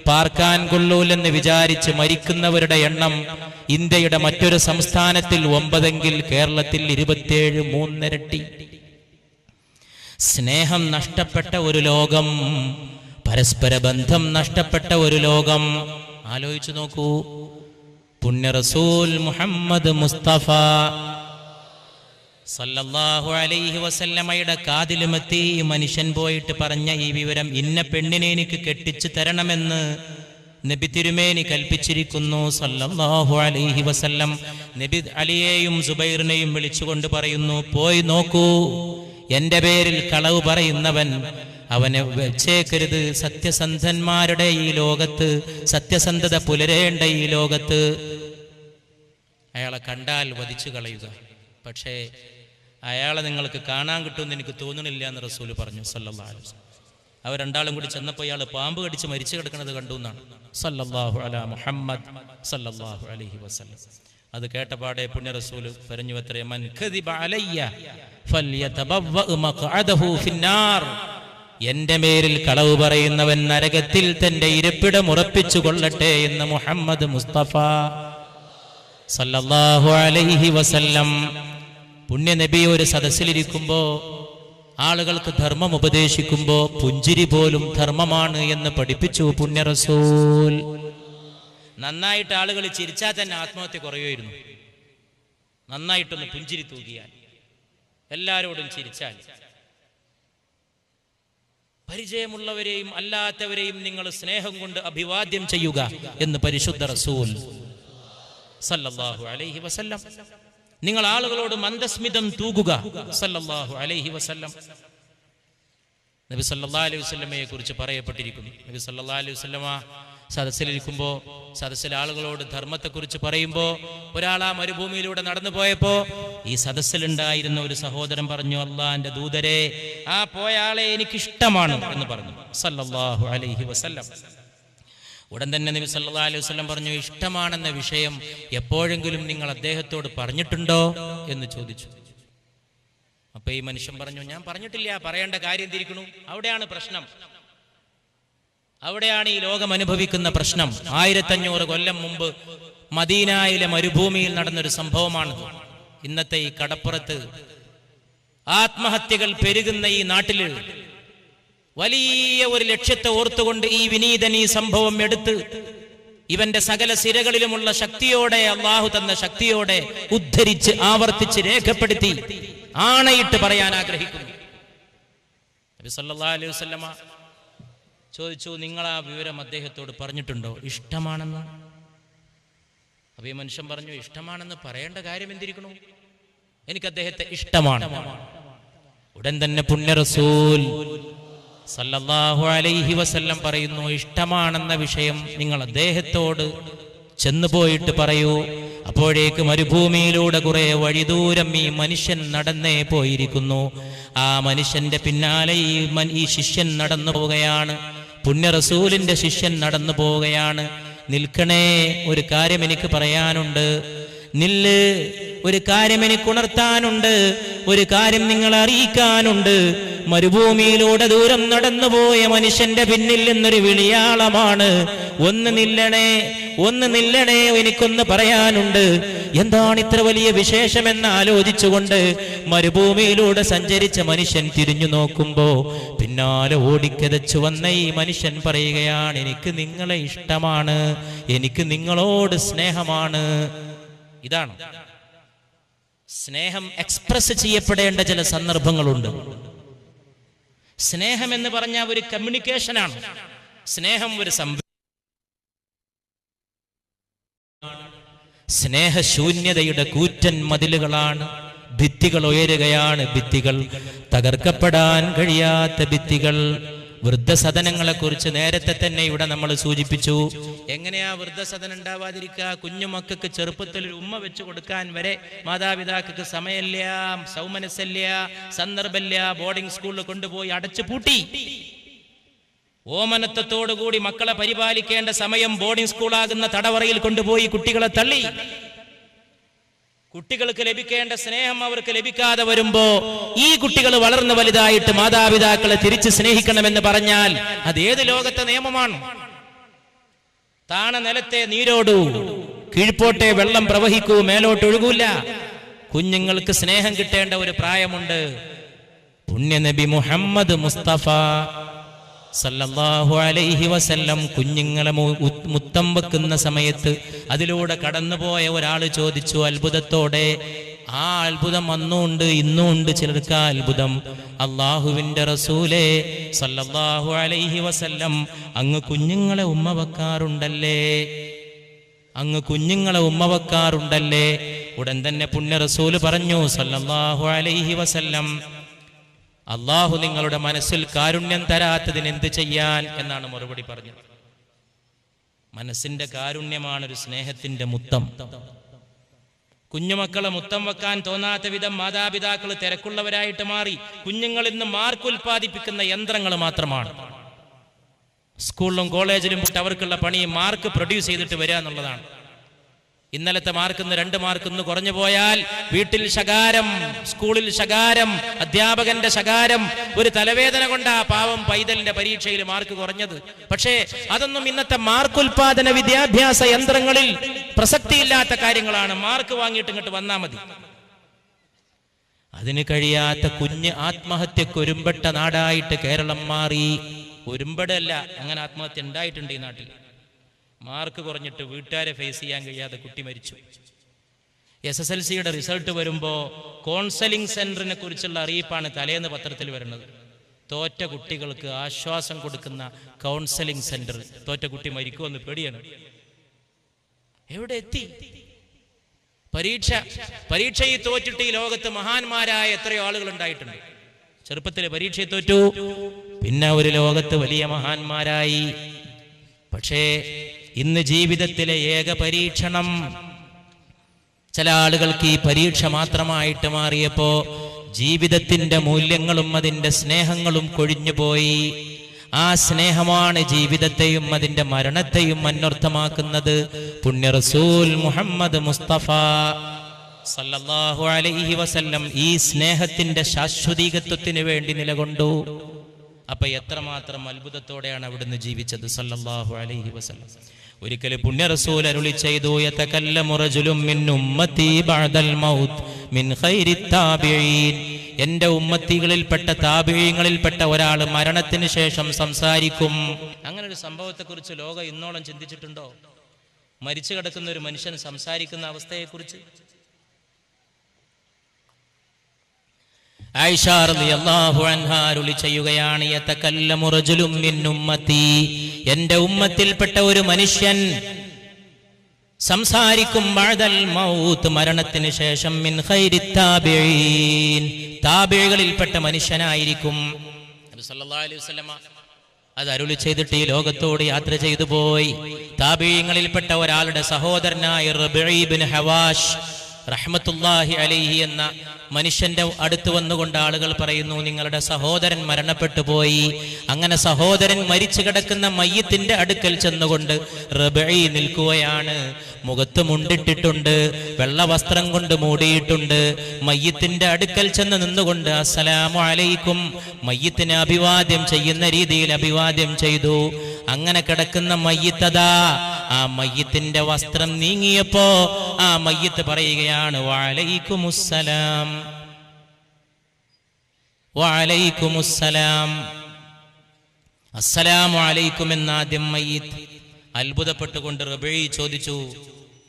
പാർക്കാൻ കൊള്ളൂലെന്ന് വിചാരിച്ച് മരിക്കുന്നവരുടെ എണ്ണം ഇന്ത്യയുടെ മറ്റൊരു സംസ്ഥാനത്തിൽ 9 കേരളത്തിൽ 27, 3 ഇരട്ടി. സ്നേഹം നഷ്ടപ്പെട്ട ഒരു ലോകം, പരസ്പര ബന്ധം നഷ്ടപ്പെട്ട ഒരു ലോകം. ആലോചിച്ചു നോക്കൂ. പുണ്യ റസൂൽ മുഹമ്മദ് മുസ്തഫ സല്ലല്ലാഹു അലൈഹി വസല്ലമയുടെ കാതിലുമെത്തി മനുഷ്യൻ പോയിട്ട് പറഞ്ഞ ഈ വിവരം, ഇന്ന പെണ്ണിനെ എനിക്ക് കെട്ടിച്ചു തരണമെന്ന് നബി തിരുമേനി കൽപ്പിച്ചിരിക്കുന്നു സല്ലല്ലാഹു അലൈഹി വസല്ലം. നബി അലിയെയും സുബൈറിനെയും വിളിച്ചുകൊണ്ട് പറയുന്നു, പോയി നോക്കൂ, എന്റെ പേരിൽ കളവ് പറയുന്നവൻ അവനെ വെച്ചേക്കരുത്. സത്യസന്ധന്മാരുടെ ഈ ലോകത്ത്, സത്യസന്ധത പുലരേണ്ട ഈ ലോകത്ത് അയാളെ കണ്ടാൽ വധിച്ചു കളയുക. പക്ഷേ അയാളെ നിങ്ങൾക്ക് കാണാൻ കിട്ടുമെന്ന് എനിക്ക് തോന്നണില്ല എന്ന് റസൂല് പറഞ്ഞു സല്ലല്ലാഹു അലൈഹി വസല്ലം. അവർ രണ്ടാളും കൂടി ചെന്നപ്പോൾ ഇയാൾ പാമ്പ് കടിച്ച് മരിച്ചു കിടക്കുന്നത് കണ്ടു എന്നാണ് സല്ലല്ലാഹു അലാ മുഹമ്മദ് സല്ലല്ലാഹു അലൈഹി വസല്ലം. അത് കേട്ടപാടെ പുണ്യ റസൂല് പറഞ്ഞു അത്രേ, മൻ കദിബ അലയ്യ ഫൽയതബവ്വ മഖഅദഹു ഫിന്നാർ. എന്റെ പേരിൽ കളവ് പറയുന്നവൻ നരകത്തിൽ തന്റെ ഇരിപ്പിടം ഉറപ്പിച്ചു കൊള്ളട്ടെ എന്ന് മുഹമ്മദ് മുസ്തഫ സല്ലല്ലാഹു അലൈഹി വസല്ലം. പുണ്യ നബി ഒരു സദസ്സിലിരിക്കുമ്പോ ആളുകൾക്ക് ധർമ്മം ഉപദേശിക്കുമ്പോ പുഞ്ചിരി പോലും ധർമ്മമാണ് എന്ന് പഠിപ്പിച്ചു പുണ്യ റസൂൽ. നന്നായിട്ട് ആളുകൾ ചിരിച്ചാൽ തന്നെ ആത്മഹത്യ കുറയുമായിരുന്നു. നന്നായിട്ടൊന്ന് പുഞ്ചിരി തൂകിയാൽ, എല്ലാരോടും ചിരിച്ചാൽ. പരിചയമുള്ളവരെയും അല്ലാത്തവരെയും നിങ്ങൾ സ്നേഹം കൊണ്ട് അഭിവാദ്യം ചെയ്യുക എന്ന് പരിശുദ്ധ റസൂൽ സല്ലല്ലാഹു അലൈഹി വസല്ലം. നിങ്ങൾ ആളുകളോട് മന്ദസ്മിതം തൂകുക സല്ലല്ലാഹു അലൈഹി വസല്ലം. നബി സല്ലല്ലാഹു അലൈഹി വസല്ലമയെ കുറിച്ച് പറയപ്പെട്ടിരിക്കുന്നു. നബി സല്ലല്ലാഹു അലൈഹി വസല്ലമ സദസ്സിലിരിക്കുമ്പോൾ സദസ്സിലെ ആളുകളോട് ധർമ്മത്തെക്കുറിച്ച് പറയുമ്പോൾ ഒരാൾ ആ മരുഭൂമിയിലൂടെ നടന്നു പോയപ്പോൾ ഈ സദസ്സിലുണ്ടായിരുന്ന ഒരു സഹോദരൻ പറഞ്ഞു, അള്ളാന്റെ ദൂതരെ, ആ പോയ ആളെ എനിക്കിഷ്ടമാണ് എന്ന് പറഞ്ഞു സല്ലല്ലാഹു അലൈഹി വസല്ലം. ഉടൻ തന്നെ നബി സല്ലല്ലാഹു അലൈഹി വസല്ലം പറഞ്ഞു, ഇഷ്ടമാണെന്ന വിഷയം എപ്പോഴെങ്കിലും നിങ്ങൾ അദ്ദേഹത്തോട് പറഞ്ഞിട്ടുണ്ടോ എന്ന് ചോദിച്ചു. അപ്പൊ ഈ മനുഷ്യൻ പറഞ്ഞു, ഞാൻ പറഞ്ഞിട്ടില്ല, പറയേണ്ട കാര്യം തിരിക്കണു. അവിടെയാണ് പ്രശ്നം, അവിടെയാണ് ഈ ലോകം അനുഭവിക്കുന്ന പ്രശ്നം. 1500 കൊല്ലം മുമ്പ് മദീനയിലെ മരുഭൂമിയിൽ നടന്നൊരു സംഭവമാണ്. ഇന്നത്തെ ഈ കടപ്പുറത്ത് ആത്മഹത്യകൾ പെരുകുന്ന ഈ നാട്ടില് വലിയ ഒരു ലക്ഷ്യത്തെ ഓർത്തുകൊണ്ട് ഈ വിനീതൻ ഈ സംഭവം എടുത്ത് ഇവന്റെ സകല സിരകളിലുമുള്ള ശക്തിയോടെ, അള്ളാഹു തന്ന ശക്തിയോടെ ഉദ്ധരിച്ച് ആവർത്തിച്ച് രേഖപ്പെടുത്തി ആണയിട്ട് പറയാൻ ആഗ്രഹിക്കുന്നു. നബി സല്ലല്ലാഹു അലൈഹി വസല്ലമ ചോദിച്ചു, നിങ്ങൾ ആ വിവരം അദ്ദേഹത്തോട് പറഞ്ഞിട്ടുണ്ടോ? ഇഷ്ടമാണെന്ന്. അപ്പൊ ഈ മനുഷ്യൻ പറഞ്ഞു, ഇഷ്ടമാണെന്ന് പറയേണ്ട കാര്യം എന്തിരിക്കണു, എനിക്ക് അദ്ദേഹത്തെ ഇഷ്ടമാണ്. ഉടൻ തന്നെ പുണ്യ റസൂൽ സല്ലല്ലാഹു അലൈഹി വസല്ലം പറയുന്നു, ഇഷ്ടമാണെന്ന വിഷയം നിങ്ങൾ അദ്ദേഹത്തോട് ചെന്നുപോയിട്ട് പറയൂ. അപ്പോഴേക്ക് മരുഭൂമിയിലൂടെ കുറെ വഴിദൂരം ഈ മനുഷ്യൻ നടന്നേ പോയിരിക്കുന്നു. ആ മനുഷ്യന്റെ പിന്നാലെ ഈ ശിഷ്യൻ നടന്നു പോവുകയാണ്. പുണ്യ റസൂലിന്റെ ശിഷ്യൻ നടന്നു പോവുകയാണ്. നിൽക്കണേ, ഒരു കാര്യം എനിക്ക് പറയാനുണ്ട്. നില്ല്, ഒരു കാര്യം എനിക്ക് ഉണർത്താനുണ്ട്, ഒരു കാര്യം നിങ്ങളെ അറിയിക്കാനുണ്ട്. മരുഭൂമിയിലൂടെ ദൂരം നടന്നുപോയ മനുഷ്യന്റെ പിന്നിൽ നിന്നൊരു വിളിയാളമാണ്. ഒന്ന് നില്ലണേ, ഒന്ന് നില്ലണേ, എനിക്കൊന്ന് പറയാനുണ്ട്. എന്താണ് ഇത്ര വലിയ വിശേഷമെന്ന് ആലോചിച്ചുകൊണ്ട് മരുഭൂമിയിലൂടെ സഞ്ചരിച്ച മനുഷ്യൻ തിരിഞ്ഞു നോക്കുമ്പോ പിന്നാലെ ഓടിക്കതച്ചു വന്ന ഈ മനുഷ്യൻ പറയുകയാണ്, എനിക്ക് നിങ്ങളെ ഇഷ്ടമാണ്, എനിക്ക് നിങ്ങളോട് സ്നേഹമാണ്. ഇതാണ് സ്നേഹം എക്സ്പ്രസ് ചെയ്യപ്പെടേണ്ട ചില സന്ദർഭങ്ങളുണ്ട്. സ്നേഹം എന്ന് പറഞ്ഞാൽ ഒരു കമ്മ്യൂണിക്കേഷനാണ്. സ്നേഹം ഒരു സ്നേഹശൂന്യതയുടെ കൂറ്റൻ മതിലുകളാണ്. ഭിത്തികൾ ഉയരുകയാണ്, ഭിത്തികൾ തകർക്കപ്പെടാൻ കഴിയാത്ത ഭിത്തികൾ. വൃദ്ധസദനങ്ങളെ കുറിച്ച് നേരത്തെ തന്നെ ഇവിടെ നമ്മൾ സൂചിപ്പിച്ചു. എങ്ങനെയാ വൃദ്ധസദനം ഉണ്ടാവാതിരിക്കുക? കുഞ്ഞുമക്കൾക്ക് ചെറുപ്പത്തിൽ ഒരു ഉമ്മ വെച്ച് കൊടുക്കാൻ വരെ മാതാപിതാക്കൾക്ക് സമയമില്ല, സൗമനസ്സില്ല, സന്ദർഭമില്ല. ബോർഡിംഗ് സ്കൂളിൽ കൊണ്ടുപോയി അടച്ചു പൂട്ടി. ഓമനത്വത്തോടുകൂടി മക്കളെ പരിപാലിക്കേണ്ട സമയം ബോർഡിംഗ് സ്കൂളാകുന്ന തടവറയിൽ കൊണ്ടുപോയി കുട്ടികളെ തള്ളി. കുട്ടികൾക്ക് ലഭിക്കേണ്ട സ്നേഹം അവർക്ക് ലഭിക്കാതെ വരുമ്പോ ഈ കുട്ടികൾ വളർന്നു വലുതായിട്ട് മാതാപിതാക്കളെ തിരിച്ച് സ്നേഹിക്കണമെന്ന് പറഞ്ഞാൽ അത് ഏത് ലോകത്തെ നിയമമാണ്? താണ നിലത്തെ നീരോടൂ, കീഴ്പോട്ടെ വെള്ളം പ്രവഹിക്കൂ, മേലോട്ട് ഒഴുകൂല. കുഞ്ഞുങ്ങൾക്ക് സ്നേഹം കിട്ടേണ്ട ഒരു പ്രായമുണ്ട്. പുണ്യനബി മുഹമ്മദ് മുസ്തഫ സല്ലല്ലാഹു അലൈഹി വസല്ലം കുഞ്ഞുങ്ങളെ മുത്തം വെക്കുന്ന സമയത്ത് അതിലൂടെ കടന്നുപോയ ഒരാൾ ചോദിച്ചു അത്ഭുതത്തോടെ. ആ അത്ഭുതം അന്നുണ്ട്, ഇന്നുണ്ട് ചിലർക്ക് ആ അത്ഭുതം. അള്ളാഹുവിന്റെ റസൂലേ സല്ലല്ലാഹു അലൈഹി വസല്ലം, അങ്ങ് കുഞ്ഞുങ്ങളെ ഉമ്മ വെക്കാറുണ്ടല്ലേ, അങ്ങ് കുഞ്ഞുങ്ങളെ ഉമ്മ വെക്കാറുണ്ടല്ലേ? ഉടൻ തന്നെ പുണ്യ റസൂല് പറഞ്ഞു സല്ലല്ലാഹു അലൈഹി വസല്ലം, അള്ളാഹു നിങ്ങളുടെ മനസ്സിൽ കാരുണ്യം തരാത്തതിന് എന്ത് ചെയ്യാൻ എന്നാണ് മറുപടി പറഞ്ഞത്. മനസ്സിന്റെ കാരുണ്യമാണ് ഒരു സ്നേഹത്തിന്റെ മുത്തം. കുഞ്ഞുമക്കളെ മുത്തം വെക്കാൻ തോന്നാത്ത വിധം മാതാപിതാക്കൾ തിരക്കുള്ളവരായിട്ട് മാറി. കുഞ്ഞുങ്ങളിൽ നിന്ന് മാർക്ക് ഉൽപ്പാദിപ്പിക്കുന്ന യന്ത്രങ്ങൾ മാത്രമാണ്. സ്കൂളിലും കോളേജിലും വിട്ട് അവർക്കുള്ള പണി മാർക്ക് പ്രൊഡ്യൂസ് ചെയ്തിട്ട് വരിക എന്നുള്ളതാണ്. ഇന്നലത്തെ മാർക്കിന്ന് 2 മാർക്കിന്ന് കുറഞ്ഞു പോയാൽ വീട്ടിൽ ശകാരം, സ്കൂളിൽ ശകാരം, അധ്യാപകന്റെ ശകാരം. ഒരു തലവേദന കൊണ്ടാ പാവം പൈതലിന്റെ പരീക്ഷയിൽ മാർക്ക് കുറഞ്ഞത്. പക്ഷേ അതൊന്നും ഇന്നത്തെ മാർക്ക് ഉൽപാദന വിദ്യാഭ്യാസ യന്ത്രങ്ങളിൽ പ്രസക്തിയില്ലാത്ത കാര്യങ്ങളാണ്. മാർക്ക് വാങ്ങിയിട്ട് ഇങ്ങോട്ട് വന്നാ മതി. അതിന് കഴിയാത്ത കുഞ്ഞ് ആത്മഹത്യക്ക് ഒരുമ്പെട്ട നാടായിട്ട് കേരളം മാറി. ഒരുമ്പടല്ല, അങ്ങനെ ആത്മഹത്യ ഉണ്ടായിട്ടുണ്ട് ഈ നാട്ടിൽ. മാർക്ക് കുറഞ്ഞിട്ട് വീട്ടുകാരെ ഫേസ് ചെയ്യാൻ കഴിയാതെ കുട്ടി മരിച്ചു. SSLCയുടെ റിസൾട്ട് വരുമ്പോൾ കൗൺസലിംഗ് സെന്ററിനെ കുറിച്ചുള്ള അറിയിപ്പാണ് തലേന്ന് പത്രത്തിൽ വരുന്നത്. തോറ്റ കുട്ടികൾക്ക് ആശ്വാസം കൊടുക്കുന്ന കൗൺസലിംഗ് സെന്റർ. തോറ്റ കുട്ടി മരിക്കുമെന്ന് പേടിയാണ്. എവിടെ എത്തി? പരീക്ഷയിൽ തോറ്റിട്ട് ഈ ലോകത്ത് മഹാന്മാരായ എത്രയോ ആളുകൾ ഉണ്ടായിട്ടുണ്ട്. ചെറുപ്പത്തിൽ പരീക്ഷയിൽ തോറ്റു, പിന്നെ ഒരു ലോകത്ത് വലിയ മഹാന്മാരായി. പക്ഷേ ഇന്ന് ജീവിതത്തിലെ ഏക പരീക്ഷണം ചില ആളുകൾക്ക് ഈ പരീക്ഷ മാത്രമായിട്ട് മാറിയപ്പോ ജീവിതത്തിന്റെ മൂല്യങ്ങളും അതിന്റെ സ്നേഹങ്ങളും കൊഴിഞ്ഞുപോയി. ആ സ്നേഹമാണ് ജീവിതത്തെയും അതിന്റെ മരണത്തെയും അന്വർത്ഥമാക്കുന്നത്. പുണ്യ റസൂൽ മുഹമ്മദ് മുസ്തഫ സല്ലല്ലാഹു അലൈഹി വസല്ലം ഈ സ്നേഹത്തിന്റെ ശാശ്വതീകത്വത്തിന് വേണ്ടി നിലകൊണ്ടു. അപ്പൊ എത്രമാത്രം അത്ഭുതത്തോടെയാണ് അവിടുന്ന് ജീവിച്ചത് സല്ലല്ലാഹു അലൈഹി വസല്ലം. ഒരിക്കൽ പുണ്യ റസൂൽ അരുളി ചെയ്തു, യതകല്ലമു റജുലുൻ മിൻ ഉമ്മത്തി ബഅദൽ മൗത്ത് മിൻ ഖൈരി താബിഈൻ. എൻ്റെ ഉമ്മത്തികളിൽപ്പെട്ട താബിഈങ്ങളിൽപ്പെട്ട ഒരാൾ മരണത്തിന് ശേഷം സംസാരിക്കും. അങ്ങനെ ഒരു സംഭവത്തെക്കുറിച്ച് ലോകം ഇന്നോളം ചിന്തിച്ചിട്ടുണ്ടോ? മരിച്ചു കിടക്കുന്ന ഒരു മനുഷ്യൻ സംസാരിക്കുന്ന അവസ്ഥയെക്കുറിച്ച്. ആയിഷ റളിയല്ലാഹു അൻഹ അരുളി ചെയ്യുകയാണ്, യതകല്ലമു റജുലുൻ മിൻ ഉമ്മത്തി, എൻ്റെ ഉമ്മത്തിൽപ്പെട്ട ഒരു മനുഷ്യൻ സംസാരിക്കും ബഅദൽ മൗത്ത്, മരണത്തിന് ശേഷം, മിൻ ഖൈരിത് താബിഈൻ, താബിഈകളിൽപ്പെട്ട മനുഷ്യനായിരിക്കും. നബി സല്ലല്ലാഹു അലൈഹി വസല്ലമ അത് അരുളി ചെയ്തിട്ട് ഈ ലോകത്തോട് യാത്ര ചെയ്തു പോയി. താബിഈങ്ങളിൽപ്പെട്ട ഒരാളുടെ സഹോദരനായ റബീഇ ഇബ്നു ഹവാഷ് റഹ്മത്തുള്ളാഹി അലൈഹി എന്ന മനുഷ്യന്റെ അടുത്ത് വന്നുകൊണ്ട് ആളുകൾ പറയുന്നു, നിങ്ങളുടെ സഹോദരൻ മരണപ്പെട്ടു പോയി. അങ്ങനെ സഹോദരൻ മരിച്ചു കിടക്കുന്ന മയ്യിത്തിന്റെ അടുക്കൽ ചെന്നുകൊണ്ട് റബീഇ നിൽക്കുകയാണ്. മുഖത്ത് മുണ്ടിട്ടിട്ടുണ്ട്, വെള്ള വസ്ത്രം കൊണ്ട് മൂടിയിട്ടുണ്ട്. മയ്യിത്തിന്റെ അടുക്കൽ ചെന്ന് നിന്നുകൊണ്ട് അസ്സലാമു അലൈക്കും, മയ്യിത്തിനെ അഭിവാദ്യം ചെയ്യുന്ന രീതിയിൽ അഭിവാദ്യം ചെയ്തു. അങ്ങനെ കിടക്കുന്ന മയ്യിത്തതാ, ആ മയ്യിത്തിന്റെ വസ്ത്രം നീങ്ങിയപ്പോ ആ മയ്യിത്ത് പറയുകയാണ്, വഅലൈക്കുമുസ്സലാം, വഅലൈക്കുമുസ്സലാം, അസ്സലാമു അലൈക്കും എന്നാദ്യം മയ്യിത്ത്. അത്ഭുതപ്പെട്ടുകൊണ്ട് റബീഇ ചോദിച്ചു,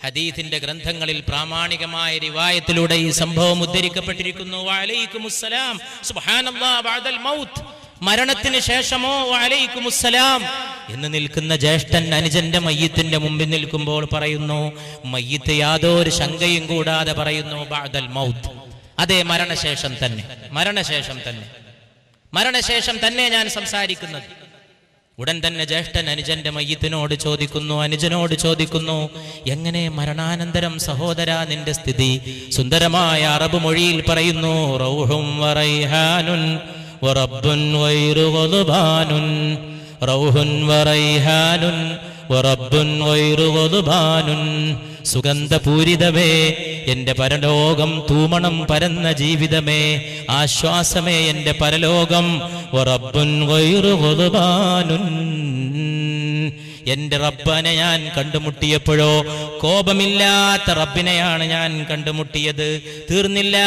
ഹദീസിന്റെ ഗ്രന്ഥങ്ങളിൽ പ്രാമാണികമായ റിവായത്തിലൂടെ ഈ സംഭവം ഉദ്ധരിക്കപ്പെട്ടിരിക്കുന്നു, വഅലൈക്കുമുസ്സലാം സുബ്ഹാനല്ലാഹ് ബഅദൽ മൗത്ത്, മരണത്തിന് ശേഷമോ വഅലൈക്കുമുസ്സലാം എന്ന് നിൽക്കുന്ന ജ്യേഷ്ഠൻ അനുജന്റെ മയ്യിത്തിന്റെ മുമ്പിൽ നിൽക്കുമ്പോൾ പറയുന്നു, മയ്യിത്ത് യാതൊരു ശങ്കയും കൂടാതെ പറയുന്നു, ബഅദൽ മൗത്ത്, അതെ മരണശേഷം തന്നെ, മരണശേഷം തന്നെ, മരണശേഷം തന്നെ ഞാൻ സംസാരിക്കുന്നത്. ഉടൻ തന്നെ ജ്യേഷ്ഠൻ അനുജന്റെ മയ്യിത്തിനോട് ചോദിക്കുന്നു, അനുജനോട് ചോദിക്കുന്നു, എങ്ങനെ മരണാനന്തരം സഹോദരാ നിന്റെ സ്ഥിതി? സുന്ദരമായ അറബ് മൊഴിയിൽ പറയുന്നു, റൗഹും വറൈഹാനുൻ വറബ്ബുൻ വൈറു ഗളുബാനുൻ, റൗഹുൻ വറൈഹാനുൻ വറബ്ബുൻ വൈറു ഗളുബാനുൻ, സുഗന്ധപൂരിതമേ എൻ്റെ പരലോകം, തൂമണം പരന്ന ജീവിതമേ, ആശ്വാസമേ എൻ്റെ പരലോകം, വറബ്ബുൻ ഗൈറു ഗളുബാനുൻ, എൻ്റെ റബ്ബനെ ഞാൻ കണ്ടുമുട്ടിയപ്പോഴോ കോപമില്ലാത്ത റബ്ബിനെയാണ് ഞാൻ കണ്ടുമുട്ടിയത്. തീർന്നില്ല,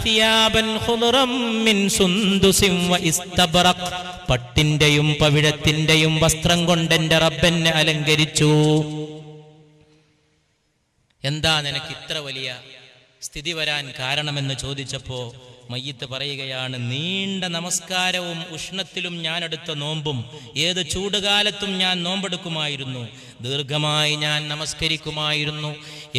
സിയാബൻ ഖുദറം മിൻ സുന്ദുസിൻ വ ഇസ്തബ്റഖ്, പട്ടിന്റെയും പവിഴത്തിന്റെയും വസ്ത്രം കൊണ്ട് എൻ്റെ റബ്ബനെ അലങ്കരിച്ചു. എന്താ നിനക്ക് ഇത്ര വലിയ സ്ഥിതി വരാൻ കാരണമെന്ന് ചോദിച്ചപ്പോ മയ്യിത്ത് പറയുകയാണ്, നീണ്ട നമസ്കാരവും ഉഷ്ണത്തിലും ഞാൻ എടുത്ത നോമ്പും, ഏത് ചൂടുകാലത്തും ഞാൻ നോമ്പെടുക്കുമായിരുന്നു, ദീർഘമായി ഞാൻ നമസ്കരിക്കുമായിരുന്നു.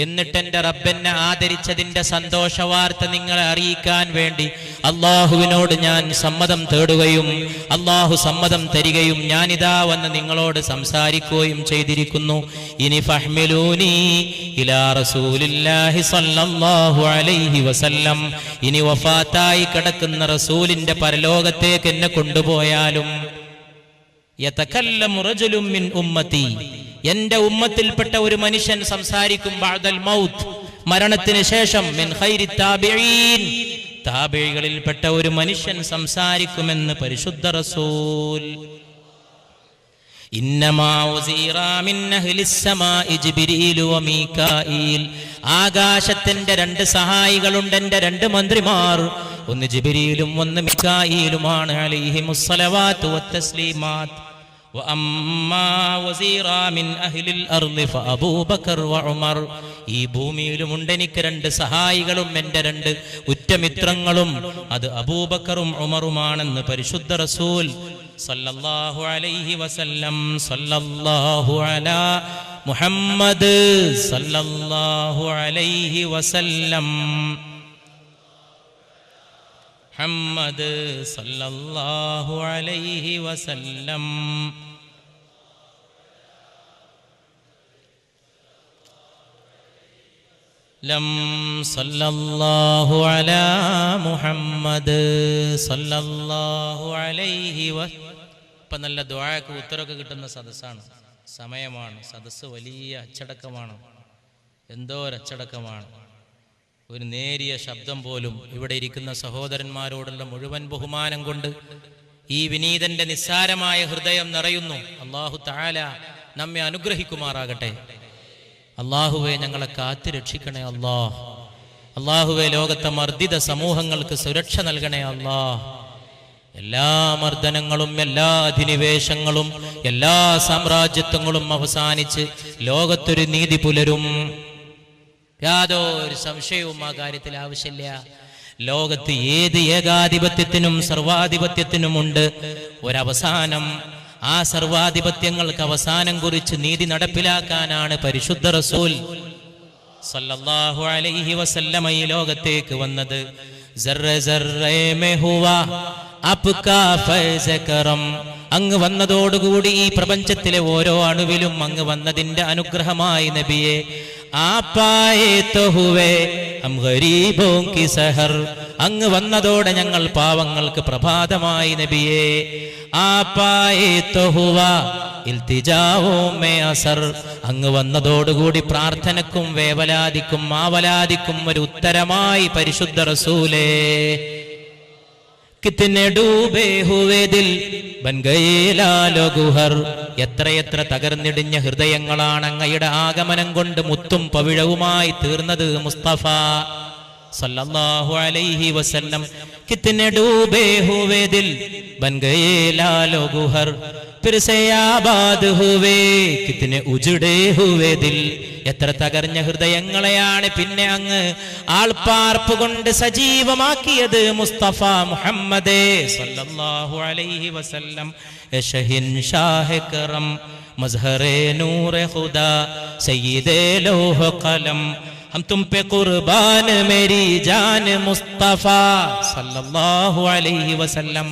എന്നിട്ട് എൻ്റെ റബ്ബെന്നെ ആദരിച്ചതിൻ്റെ സന്തോഷ വാർത്ത നിങ്ങളെ അറിയിക്കാൻ വേണ്ടി അള്ളാഹുവിനോട് ഞാൻ സമ്മതം തേടുകയും അള്ളാഹു സമ്മതം തരികയും ഞാനിതാ വന്ന് നിങ്ങളോട് സംസാരിക്കുകയും ചെയ്തിരിക്കുന്നു. ഇനി ഫഹ്മിലൂനി ഇലാ റസൂലില്ലാഹി സ്വല്ലല്ലാഹു അലൈഹി വസല്ലം, ഇനി വഫാത്തായി കിടക്കുന്ന റസൂലിന്റെ പരലോകത്തേക്ക് എന്നെ കൊണ്ടുപോയാലും. യതകല്ലമു റജുലുൻ മിൻ ഉമ്മത്തി, എന്റെ ഉമ്മത്തിൽപ്പെട്ട ഒരു മനുഷ്യൻ സംസാരിക്കും, ബഅദൽ മൗത്ത്, മരണത്തിന് ശേഷം, മിൻ ഖൈരിത് താബിഈൻ, താബിഈകളിൽപ്പെട്ട ഒരു മനുഷ്യൻ സംസാരിക്കുമെന്ന് പരിശുദ്ധ റസൂൽ. ഇന്നമാ ഉസീറാ മിൻ അഹ്ലിസ് സമാഇ ജിബ്രീൽ വ മീകായിൽ, ആകാശത്തിന്റെ രണ്ട് സഹായികളുണ്ട്, എൻ്റെ രണ്ട് മന്ത്രിമാർ, ഒന്ന് ജിബ്രീലും ഒന്ന് മീകായിലുമാണ്, അലൈഹിമുസ് സ്വലവാത്തു വത്തസ്ലീമാത്ത്. വഅമ്മാ വസീറാ മിൻ അഹ്ലിൽ അർളി ഫഅബൂബക്കർ വഉമർ, ഈ ഭൂമിയിലുമുണ്ട് എനിക്ക് രണ്ട് സഹായികളും എൻ്റെ രണ്ട് ഉറ്റമിത്രങ്ങളും, അത് അബൂബക്കറും ഉമറുമാണെന്ന് പരിശുദ്ധ റസൂൽ സല്ലല്ലാഹു അലൈഹി വസല്ലം. സല്ലല്ലാഹു അലാ മുഹമ്മദ് സല്ലല്ലാഹു അലൈഹി വസല്ലം, മുഹമ്മദ് സല്ലല്ലാഹു അലൈഹി വസല്ലം. ലം സല്ലല്ലാഹു അലാ മുഹമ്മദ് സല്ലല്ലാഹു അലൈഹി വസല്ലം. ഇപ്പം നല്ല ദുആക്ക് ഉത്തരവൊക്കെ കിട്ടുന്ന സദസ്സാണ്, സമയമാണ്. സദസ്സ് വലിയ അച്ചടക്കമാണ്, എന്തോ ഒരച്ചടക്കമാണ്. ഒരു നേരിയ ശബ്ദം പോലും ഇവിടെ ഇരിക്കുന്ന സഹോദരന്മാരോടുള്ള മുഴുവൻ ബഹുമാനം കൊണ്ട് ഈ വിനീതന്റെ നിസ്സാരമായ ഹൃദയം നിറയുന്നു. അല്ലാഹു തആല നമ്മെ അനുഗ്രഹിക്കുമാറാകട്ടെ. അല്ലാഹുവേ, ഞങ്ങളെ കാത്തു രക്ഷിക്കണേ അല്ലാഹ്. അല്ലാഹുവേ, ലോകത്തെ മർദ്ദിത സമൂഹങ്ങൾക്ക് സുരക്ഷ നൽകണേ അല്ലാഹ്. എല്ലാ മർദ്ദനങ്ങളും എല്ലാ അധിനിവേശങ്ങളും എല്ലാ സാമ്രാജ്യത്വങ്ങളും അവസാനിച്ച് ലോകത്തൊരു നീതി പുലരും. യാതൊരു സംശയവും ആ കാര്യത്തിൽ ആവശ്യമില്ല. ലോകത്ത് ഏത് ഏകാധിപത്യത്തിനും സർവാധിപത്യത്തിനുമുണ്ട് ഒരവസാനം. ആ സർവാധിപത്യങ്ങൾക്ക് അവസാനം കുറിച്ച് നീതി നടപ്പിലാക്കാനാണ് പരിശുദ്ധ റസൂൽ സല്ലല്ലാഹു അലൈഹി വസല്ലമ ഈ ലോകത്തേക്ക് വന്നത്. അങ്ങ് വന്നതോടുകൂടി ഈ പ്രപഞ്ചത്തിലെ ഓരോ അണുവിലും അങ്ങ് വന്നതിന്റെ അനുഗ്രഹമായി നബിയെ. അങ്ങ് വന്നതോടെ ഞങ്ങൾ പാവങ്ങൾക്ക് പ്രഭാതമായി നബിയെ. അങ്ങ് വന്നതോടുകൂടി പ്രാർത്ഥനക്കും വേവലാദിക്കും ആവലാദിക്കും ഒരു ഉത്തരമായി പരിശുദ്ധ റസൂലേ. കിത്നെ ഡൂബേ ഹുവേ ദിൽ ബൻ ഗയേ ലാലോ ഗുഹർ. എത്രയെത്ര തകർന്നിടിഞ്ഞ ഹൃദയങ്ങളാണ് അങ്ങയുടെ ആഗമനം കൊണ്ട് മുത്തും പവിഴവുമായി തീർന്നത് മുസ്തഫ സല്ലല്ലാഹു അലൈഹി വസല്ലം. കിത്നെ ഡൂബേ ഹുവേ ദിൽ ബൻ ഗയേ ലാലോ ഗുഹർ ഫിർ സേ ആബാദ് ഹുവേ കിത്നെ ഉജടേ ഹുവേ ദിൽ. എത്ര തകർന്ന ഹൃദയങ്ങളെയാണ് പിന്നെ അങ്ങ് ആൾപ്പാർപ്പ് കൊണ്ട് സജീവമാക്കിയത് മുസ്തഫ മുഹമ്മദേ സല്ലല്ലാഹു അലൈഹി വസല്ലം. ഷഹിൻഷാഹ് കറം മസ്ഹറേ നൂറെ ഖുദാ സയ്യിദേ ലോഹ ഖലം हम तुम पे कुर्बान मेरी जान മുസ്തഫ സല്ലല്ലാഹു അലൈഹി വസല്ലം.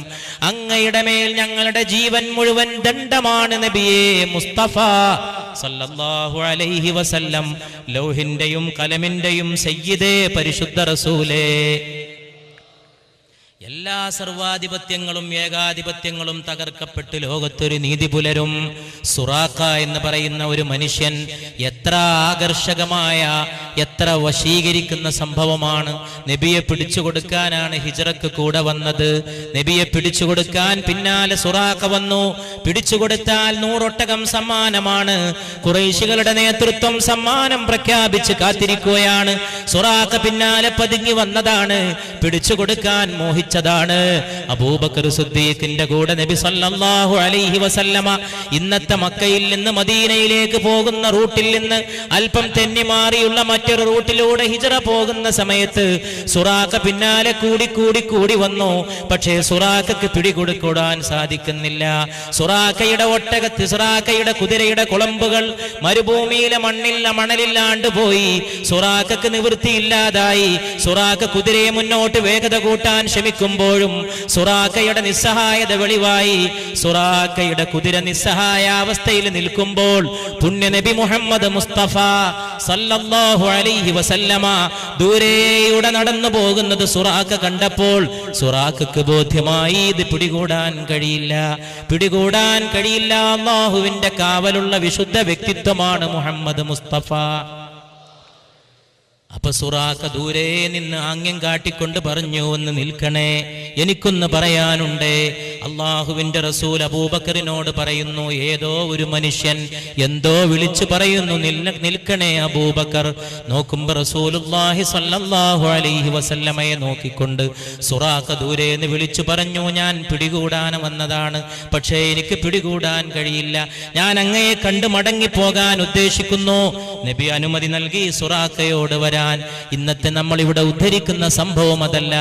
അങ്ങയുടെ മേൽ ഞങ്ങളുടെ ജീവൻ മുഴുവൻ ദണ്ഡമാണ് നബിയേ മുസ്തഫ സല്ലല്ലാഹു അലൈഹി വസല്ലം. ലൗഹിന്റെയും കലമിന്റെയും സയ്യിദേ പരിശുദ്ധ റസൂലേ. എല്ലാ സർവാധിപത്യങ്ങളും ഏകാധിപത്യങ്ങളും തകർക്കപ്പെട്ട് ലോകത്തൊരു നീതി പുലരും. സുറാഖ എന്ന് പറയുന്ന ഒരു മനുഷ്യൻ എത്ര ആകർഷകമായ എത്ര വശീകരിക്കുന്ന സംഭവമാണ്. നബിയെ പിടിച്ചുകൊടുക്കാനാണ് ഹിജ്റക്ക് കൂടെ വന്നത്. നബിയെ പിടിച്ചുകൊടുക്കാൻ പിന്നാലെ സുറാഖ വന്നു. പിടിച്ചുകൊടുത്താൽ 100 ഒട്ടകം സമ്മാനമാണ്. ഖുറൈശികളുടെ നേതൃത്വം സമ്മാനം പ്രഖ്യാപിച്ച് കാത്തിരിക്കുകയാണ്. സുറാഖ പിന്നാലെ പതുങ്ങി വന്നതാണ്. പിടിച്ചുകൊടുക്കാൻ മോഹിച്ചതാണ്. അബൂബക്കർ സിദ്ദീഖിന്റെ കൂടെ നബി സല്ലല്ലാഹു അലൈഹി വസല്ലമ ഇന്നത്തെ മക്കയിൽ നിന്ന് മദീനയിലേക്ക് പോകുന്ന റൂട്ടിൽ നിന്ന് അല്പം തെന്നി മാറിയുള്ള മറ്റൊരു റൂട്ടിലൂടെ ഹിജ്റ പോകുന്ന സമയത്ത് സുറാഖ പിന്നാലെ കൂടി വന്നു. പക്ഷേ സുറാഖയ്ക്ക് പിടികൊടുക്കാൻ സാധിക്കുന്നില്ല. സുറാഖയുടെ ഒട്ടകത്ത് സുറാഖയുടെ കുതിരയുടെ കുളമ്പുകൾ മരുഭൂമിയിലെ മണലില്ലാണ്ട് പോയി. സുറാഖയ്ക്ക് നിവൃത്തിയില്ലാതായി. സുറാഖ കുതിരയെ മുന്നോട്ട് വേഗത കൂട്ടാൻ ശ്രമിക്കുമ്പോഴും സുറാഖയുടെ നിസ്സഹായത വെളിവായി. സുറാഖയുടെ കുതിര നിസ്സഹായ അവസ്ഥയിൽ നിൽക്കുമ്പോൾ പുണ്യ നബി മുഹമ്മദ് മുസ്തഫ സല്ലല്ലാഹു അലൈഹി വസല്ലമ ദൂരെയൂടെ നടന്നു പോകുന്നത് സുറാഖ കണ്ടപ്പോൾ സുറാഖക്ക് ബോധ്യമായി ഇത് പിടികൂടാൻ കഴിയില്ല. അല്ലാഹുവിന്റെ കാവലുള്ള വിശുദ്ധ വ്യക്തിത്വമാണ് മുഹമ്മദ് മുസ്തഫ. അപ്പൊ സുറാഖ ദൂരെ നിന്ന് ആംഗ്യം കാട്ടിക്കൊണ്ട് പറഞ്ഞു, ഒന്ന് നിൽക്കണേ, എനിക്കൊന്ന് പറയാനുണ്ട്. അള്ളാഹുവിന്റെ റസൂൽ അബൂബക്കറിനോട് പറയുന്നു, ഏതോ ഒരു മനുഷ്യൻ എന്തോ വിളിച്ചു പറയുന്നു, നിൽക്കണേ അബൂബക്കർ. നോക്കുമ്പോ റസൂലുള്ളാഹി സ്വല്ലല്ലാഹു അലൈഹി വസല്ലമയെ നോക്കിക്കൊണ്ട് സുറാഖ ദൂരെ നിന്ന് വിളിച്ചു പറഞ്ഞു, ഞാൻ പിടികൂടാൻ വന്നതാണ്, പക്ഷേ എനിക്ക് പിടികൂടാൻ കഴിയില്ല, ഞാൻ അങ്ങയെ കണ്ടു മടങ്ങിപ്പോകാൻ ഉദ്ദേശിക്കുന്നു. നബി അനുമതി നൽകി സുറാഖയോട് വരാൻ. ഇന്നത്തെ നമ്മൾ ഇവിടെ ഉദ്ധരിക്കുന്ന സംഭവം അതല്ല.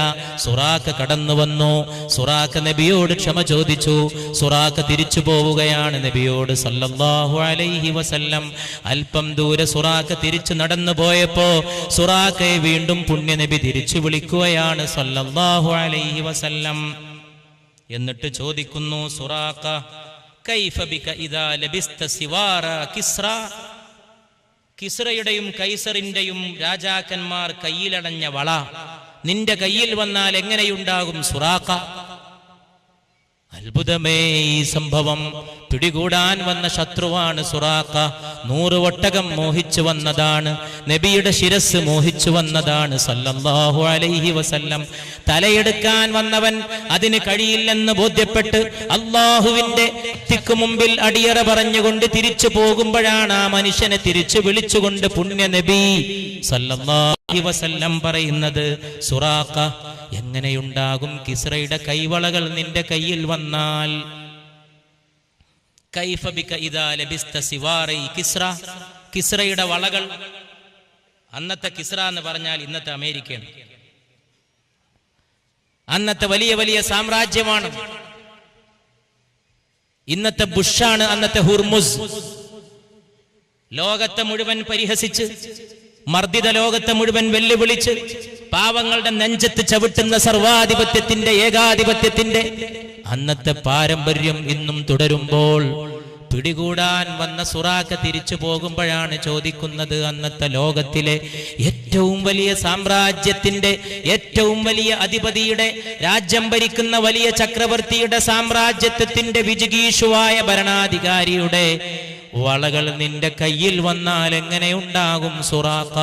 സുറാഖ കടന്നു വന്നു. സുറാഖ നബിയോട് ക്ഷമ ചോദിച്ചു. സുറാഖ തിരിച്ചു പോവുകയാണ് നബിയോട് സല്ലല്ലാഹു അലൈഹി വസല്ലം. അല്പം ദൂരെ സുറാഖ തിരിച്ചു നടന്നു പോയപ്പോ സുറാഖയെ വീണ്ടും പുണ്യ നബി തിരിച്ചു വിളിക്കുകയാണ് സല്ലല്ലാഹു അലൈഹി വസല്ലം. എന്നിട്ട് ചോദിക്കുന്നു, സുറാഖ കൈഫ ബിക ഇദാ ലബിസ്ത സിവാറ കിസ്റ. കിസ്റയുടെയും കൈസറിന്റെയും രാജാക്കന്മാർ കയ്യിലടഞ്ഞ വള നിന്റെ കയ്യിൽ വന്നാൽ എങ്ങനെയുണ്ടാകും സുറാഖ? അത്ഭുതമേ ഈ സംഭവം. പിടികൂടാൻ വന്ന ശത്രുവാണ് സുറാഖ. 100 ഒട്ടകം മോഹിച്ചു വന്നതാണ്. നബിയുടെ ശിരസ് മോഹിച്ചു വന്നതാണ് സല്ലല്ലാഹു അലൈഹി വസല്ലം. തലയെടുക്കാൻ വന്നവൻ അതിന് കഴിയില്ലെന്ന് ബോധ്യപ്പെട്ട് അള്ളാഹുവിന്റെ തിക്കു മുമ്പിൽ അടിയറ പറഞ്ഞുകൊണ്ട് തിരിച്ചു പോകുമ്പോഴാണ് ആ മനുഷ്യനെ തിരിച്ചു വിളിച്ചുകൊണ്ട് പുണ്യ നബി സല്ലല്ലാഹു അലൈഹി വസല്ലം പറയുന്നത്, സുറാഖ എങ്ങനെയുണ്ടാകും കിസ്റയുടെ കൈവളകൾ നിന്റെ കയ്യിൽ വന്നാൽ? കൈഫ ബിക ഇദാ ലബിസ്ത സിവാറൈ കിസ്റ. കിസ്റയുടെ വളകൾ, അന്നത്തെ കിസ്റ എന്ന് പറഞ്ഞാൽ ഇന്നത്തെ അമേരിക്കയാണ്. അന്നത്തെ വലിയ വലിയ സാമ്രാജ്യമാണ്. ഇന്നത്തെ ബുഷാണ് അന്നത്തെ ഹുർമുസ്. ലോകത്തെ മുഴുവൻ പരിഹസിച്ച്, മർദ്ദിത ലോകത്തെ മുഴുവൻ വെല്ലുവിളിച്ച്, പാവങ്ങളുടെ നെഞ്ചത്ത് ചവിട്ടുന്ന സർവാധിപത്യത്തിന്റെ, ഏകാധിപത്യത്തിന്റെ അന്നത്തെ പാരമ്പര്യം ഇന്നും തുടരുമ്പോൾ പിടികൂടാൻ വന്ന സുറാഖ തിരിച്ചു പോകുമ്പോഴാണ് ചോദിക്കുന്നത്, അന്നത്തെ ലോകത്തിലെ ഏറ്റവും വലിയ സാമ്രാജ്യത്തിന്റെ, ഏറ്റവും വലിയ അധിപതിയുടെ, രാജ്യം ഭരിക്കുന്ന വലിയ ചക്രവർത്തിയുടെ, സാമ്രാജ്യത്വത്തിന്റെ വിജിഗീഷുവായ ഭരണാധികാരിയുടെ വളകൾ നിന്റെ കയ്യിൽ വന്നാൽ എങ്ങനെ ഉണ്ടാകും സുറാഖ?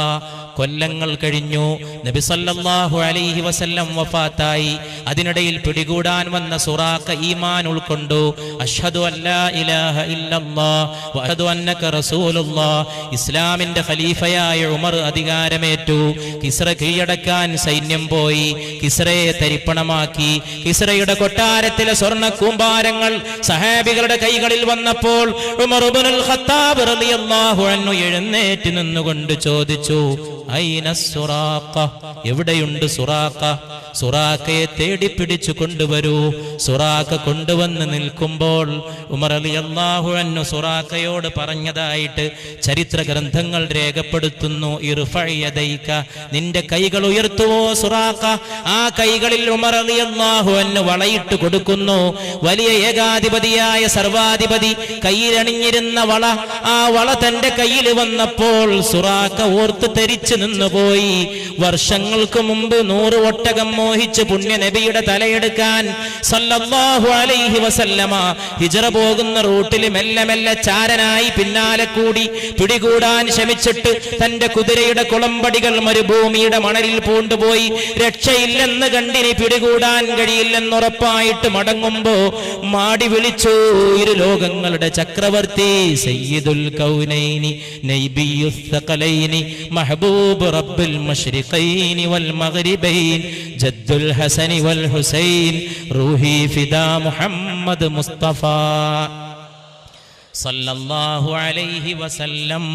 കൊല്ലങ്ങൾ കഴിഞ്ഞു, നബി സല്ലല്ലാഹു അലൈഹി വസല്ലം വഫാത്തായി. അതിനിടയിൽ പിടികൂടാൻ വന്ന സുറാഖ ഈമാൻ ഉൾക്കൊണ്ടു. അഷ്ഹദു അല്ലാ ഇലാഹ ഇല്ലല്ലാഹ് വ അഷ്ഹദു അന്നക റസൂലുള്ളാഹ്. ഇസ്ലാമിന്റെ ഖലീഫയായ ഉമർ അധികാരമേറ്റു. കിസ്റ കീഴടക്കാൻ സൈന്യം പോയി. കിസ്റയെ തരിപ്പണമാക്കി. കിസ്റയുടെ കൊട്ടാരത്തിലെ സ്വർണ്ണ കൂമ്പാരങ്ങൾ സഹാബികളുടെ കൈകളിൽ വന്നപ്പോൾ ഉമർ ഇബ്നുൽ ഖത്താബ് റളിയല്ലാഹു അൻഹു എഴുന്നേറ്റ് നിന്നുകൊണ്ട് ചോദിച്ചു, ഐന സുറാഖ, എവിടെയുണ്ട് സുറാഖ? സുറാഖയെ തേടിപ്പിടിച്ചു കൊണ്ടുവരൂ. സുറാഖ കൊണ്ടുവന്ന് നിൽക്കുമ്പോൾ ഉമർ റളിയല്ലാഹു അൻഹു സുറാഖയോട് പറഞ്ഞതായിട്ട് ചരിത്ര ഗ്രന്ഥങ്ങൾ രേഖപ്പെടുത്തുന്നു, ഇർഫഇ യദൈക, നിന്റെ കൈകൾ ഉയർത്തുവോ സുറാഖ. ആ കൈകളിൽ ഉമർ റളിയല്ലാഹു അൻഹു വളയിട്ട് കൊടുക്കുന്നു. വലിയ ഏകാധിപതിയായ സർവാധിപതി കയ്യിലണിഞ്ഞിരുന്ന വള, ആ വള തന്റെ കയ്യിൽ വന്നപ്പോൾ സുറാഖ ഓർത്ത് തെരിച്ചു നിന്നുപോയി. വർഷങ്ങൾക്ക് മുമ്പ് 100 ഒട്ടകം മോഹിച്ച് പുണ്യ നബിയുടെ തലയെടുക്കാൻ സല്ലല്ലാഹു അലൈഹി വസല്ലമ ഹിജ്റ പോകുന്ന റൂട്ടിൽ മെല്ലെ മെല്ലെ ചാരനായി പിന്നാലെ കൂടി പിടികൂടാൻ ശ്രമിച്ചിട്ട് തന്റെ കുതിരയുടെ കുളമ്പടികൾ മരുഭൂമിയുടെ മണലിൽ പൂണ്ടുപോയി. രക്ഷയില്ലെന്ന് കണ്ടിനി പിടികൂടാൻ കഴിയില്ലെന്നുറപ്പായിട്ട് മടങ്ങുമ്പോ മാടി വിളിച്ചു, ഇരു ലോകങ്ങളുടെ ചക്രവർത്തി, സയ്യിദുൽ കൗനൈനി നബിയുസ് സഖലൈനി മഹബൂബ് റബ്ബുൽ മശ്രിഖൈനി വൽ മഗ്രിബൈൻ ജദ്ദുൽ ഹസനി വൽ ഹുസൈൻ റൂഹി ഫിദാ മുഹമ്മദ് മുസ്തഫ സല്ലല്ലാഹു അലൈഹി വസല്ലം.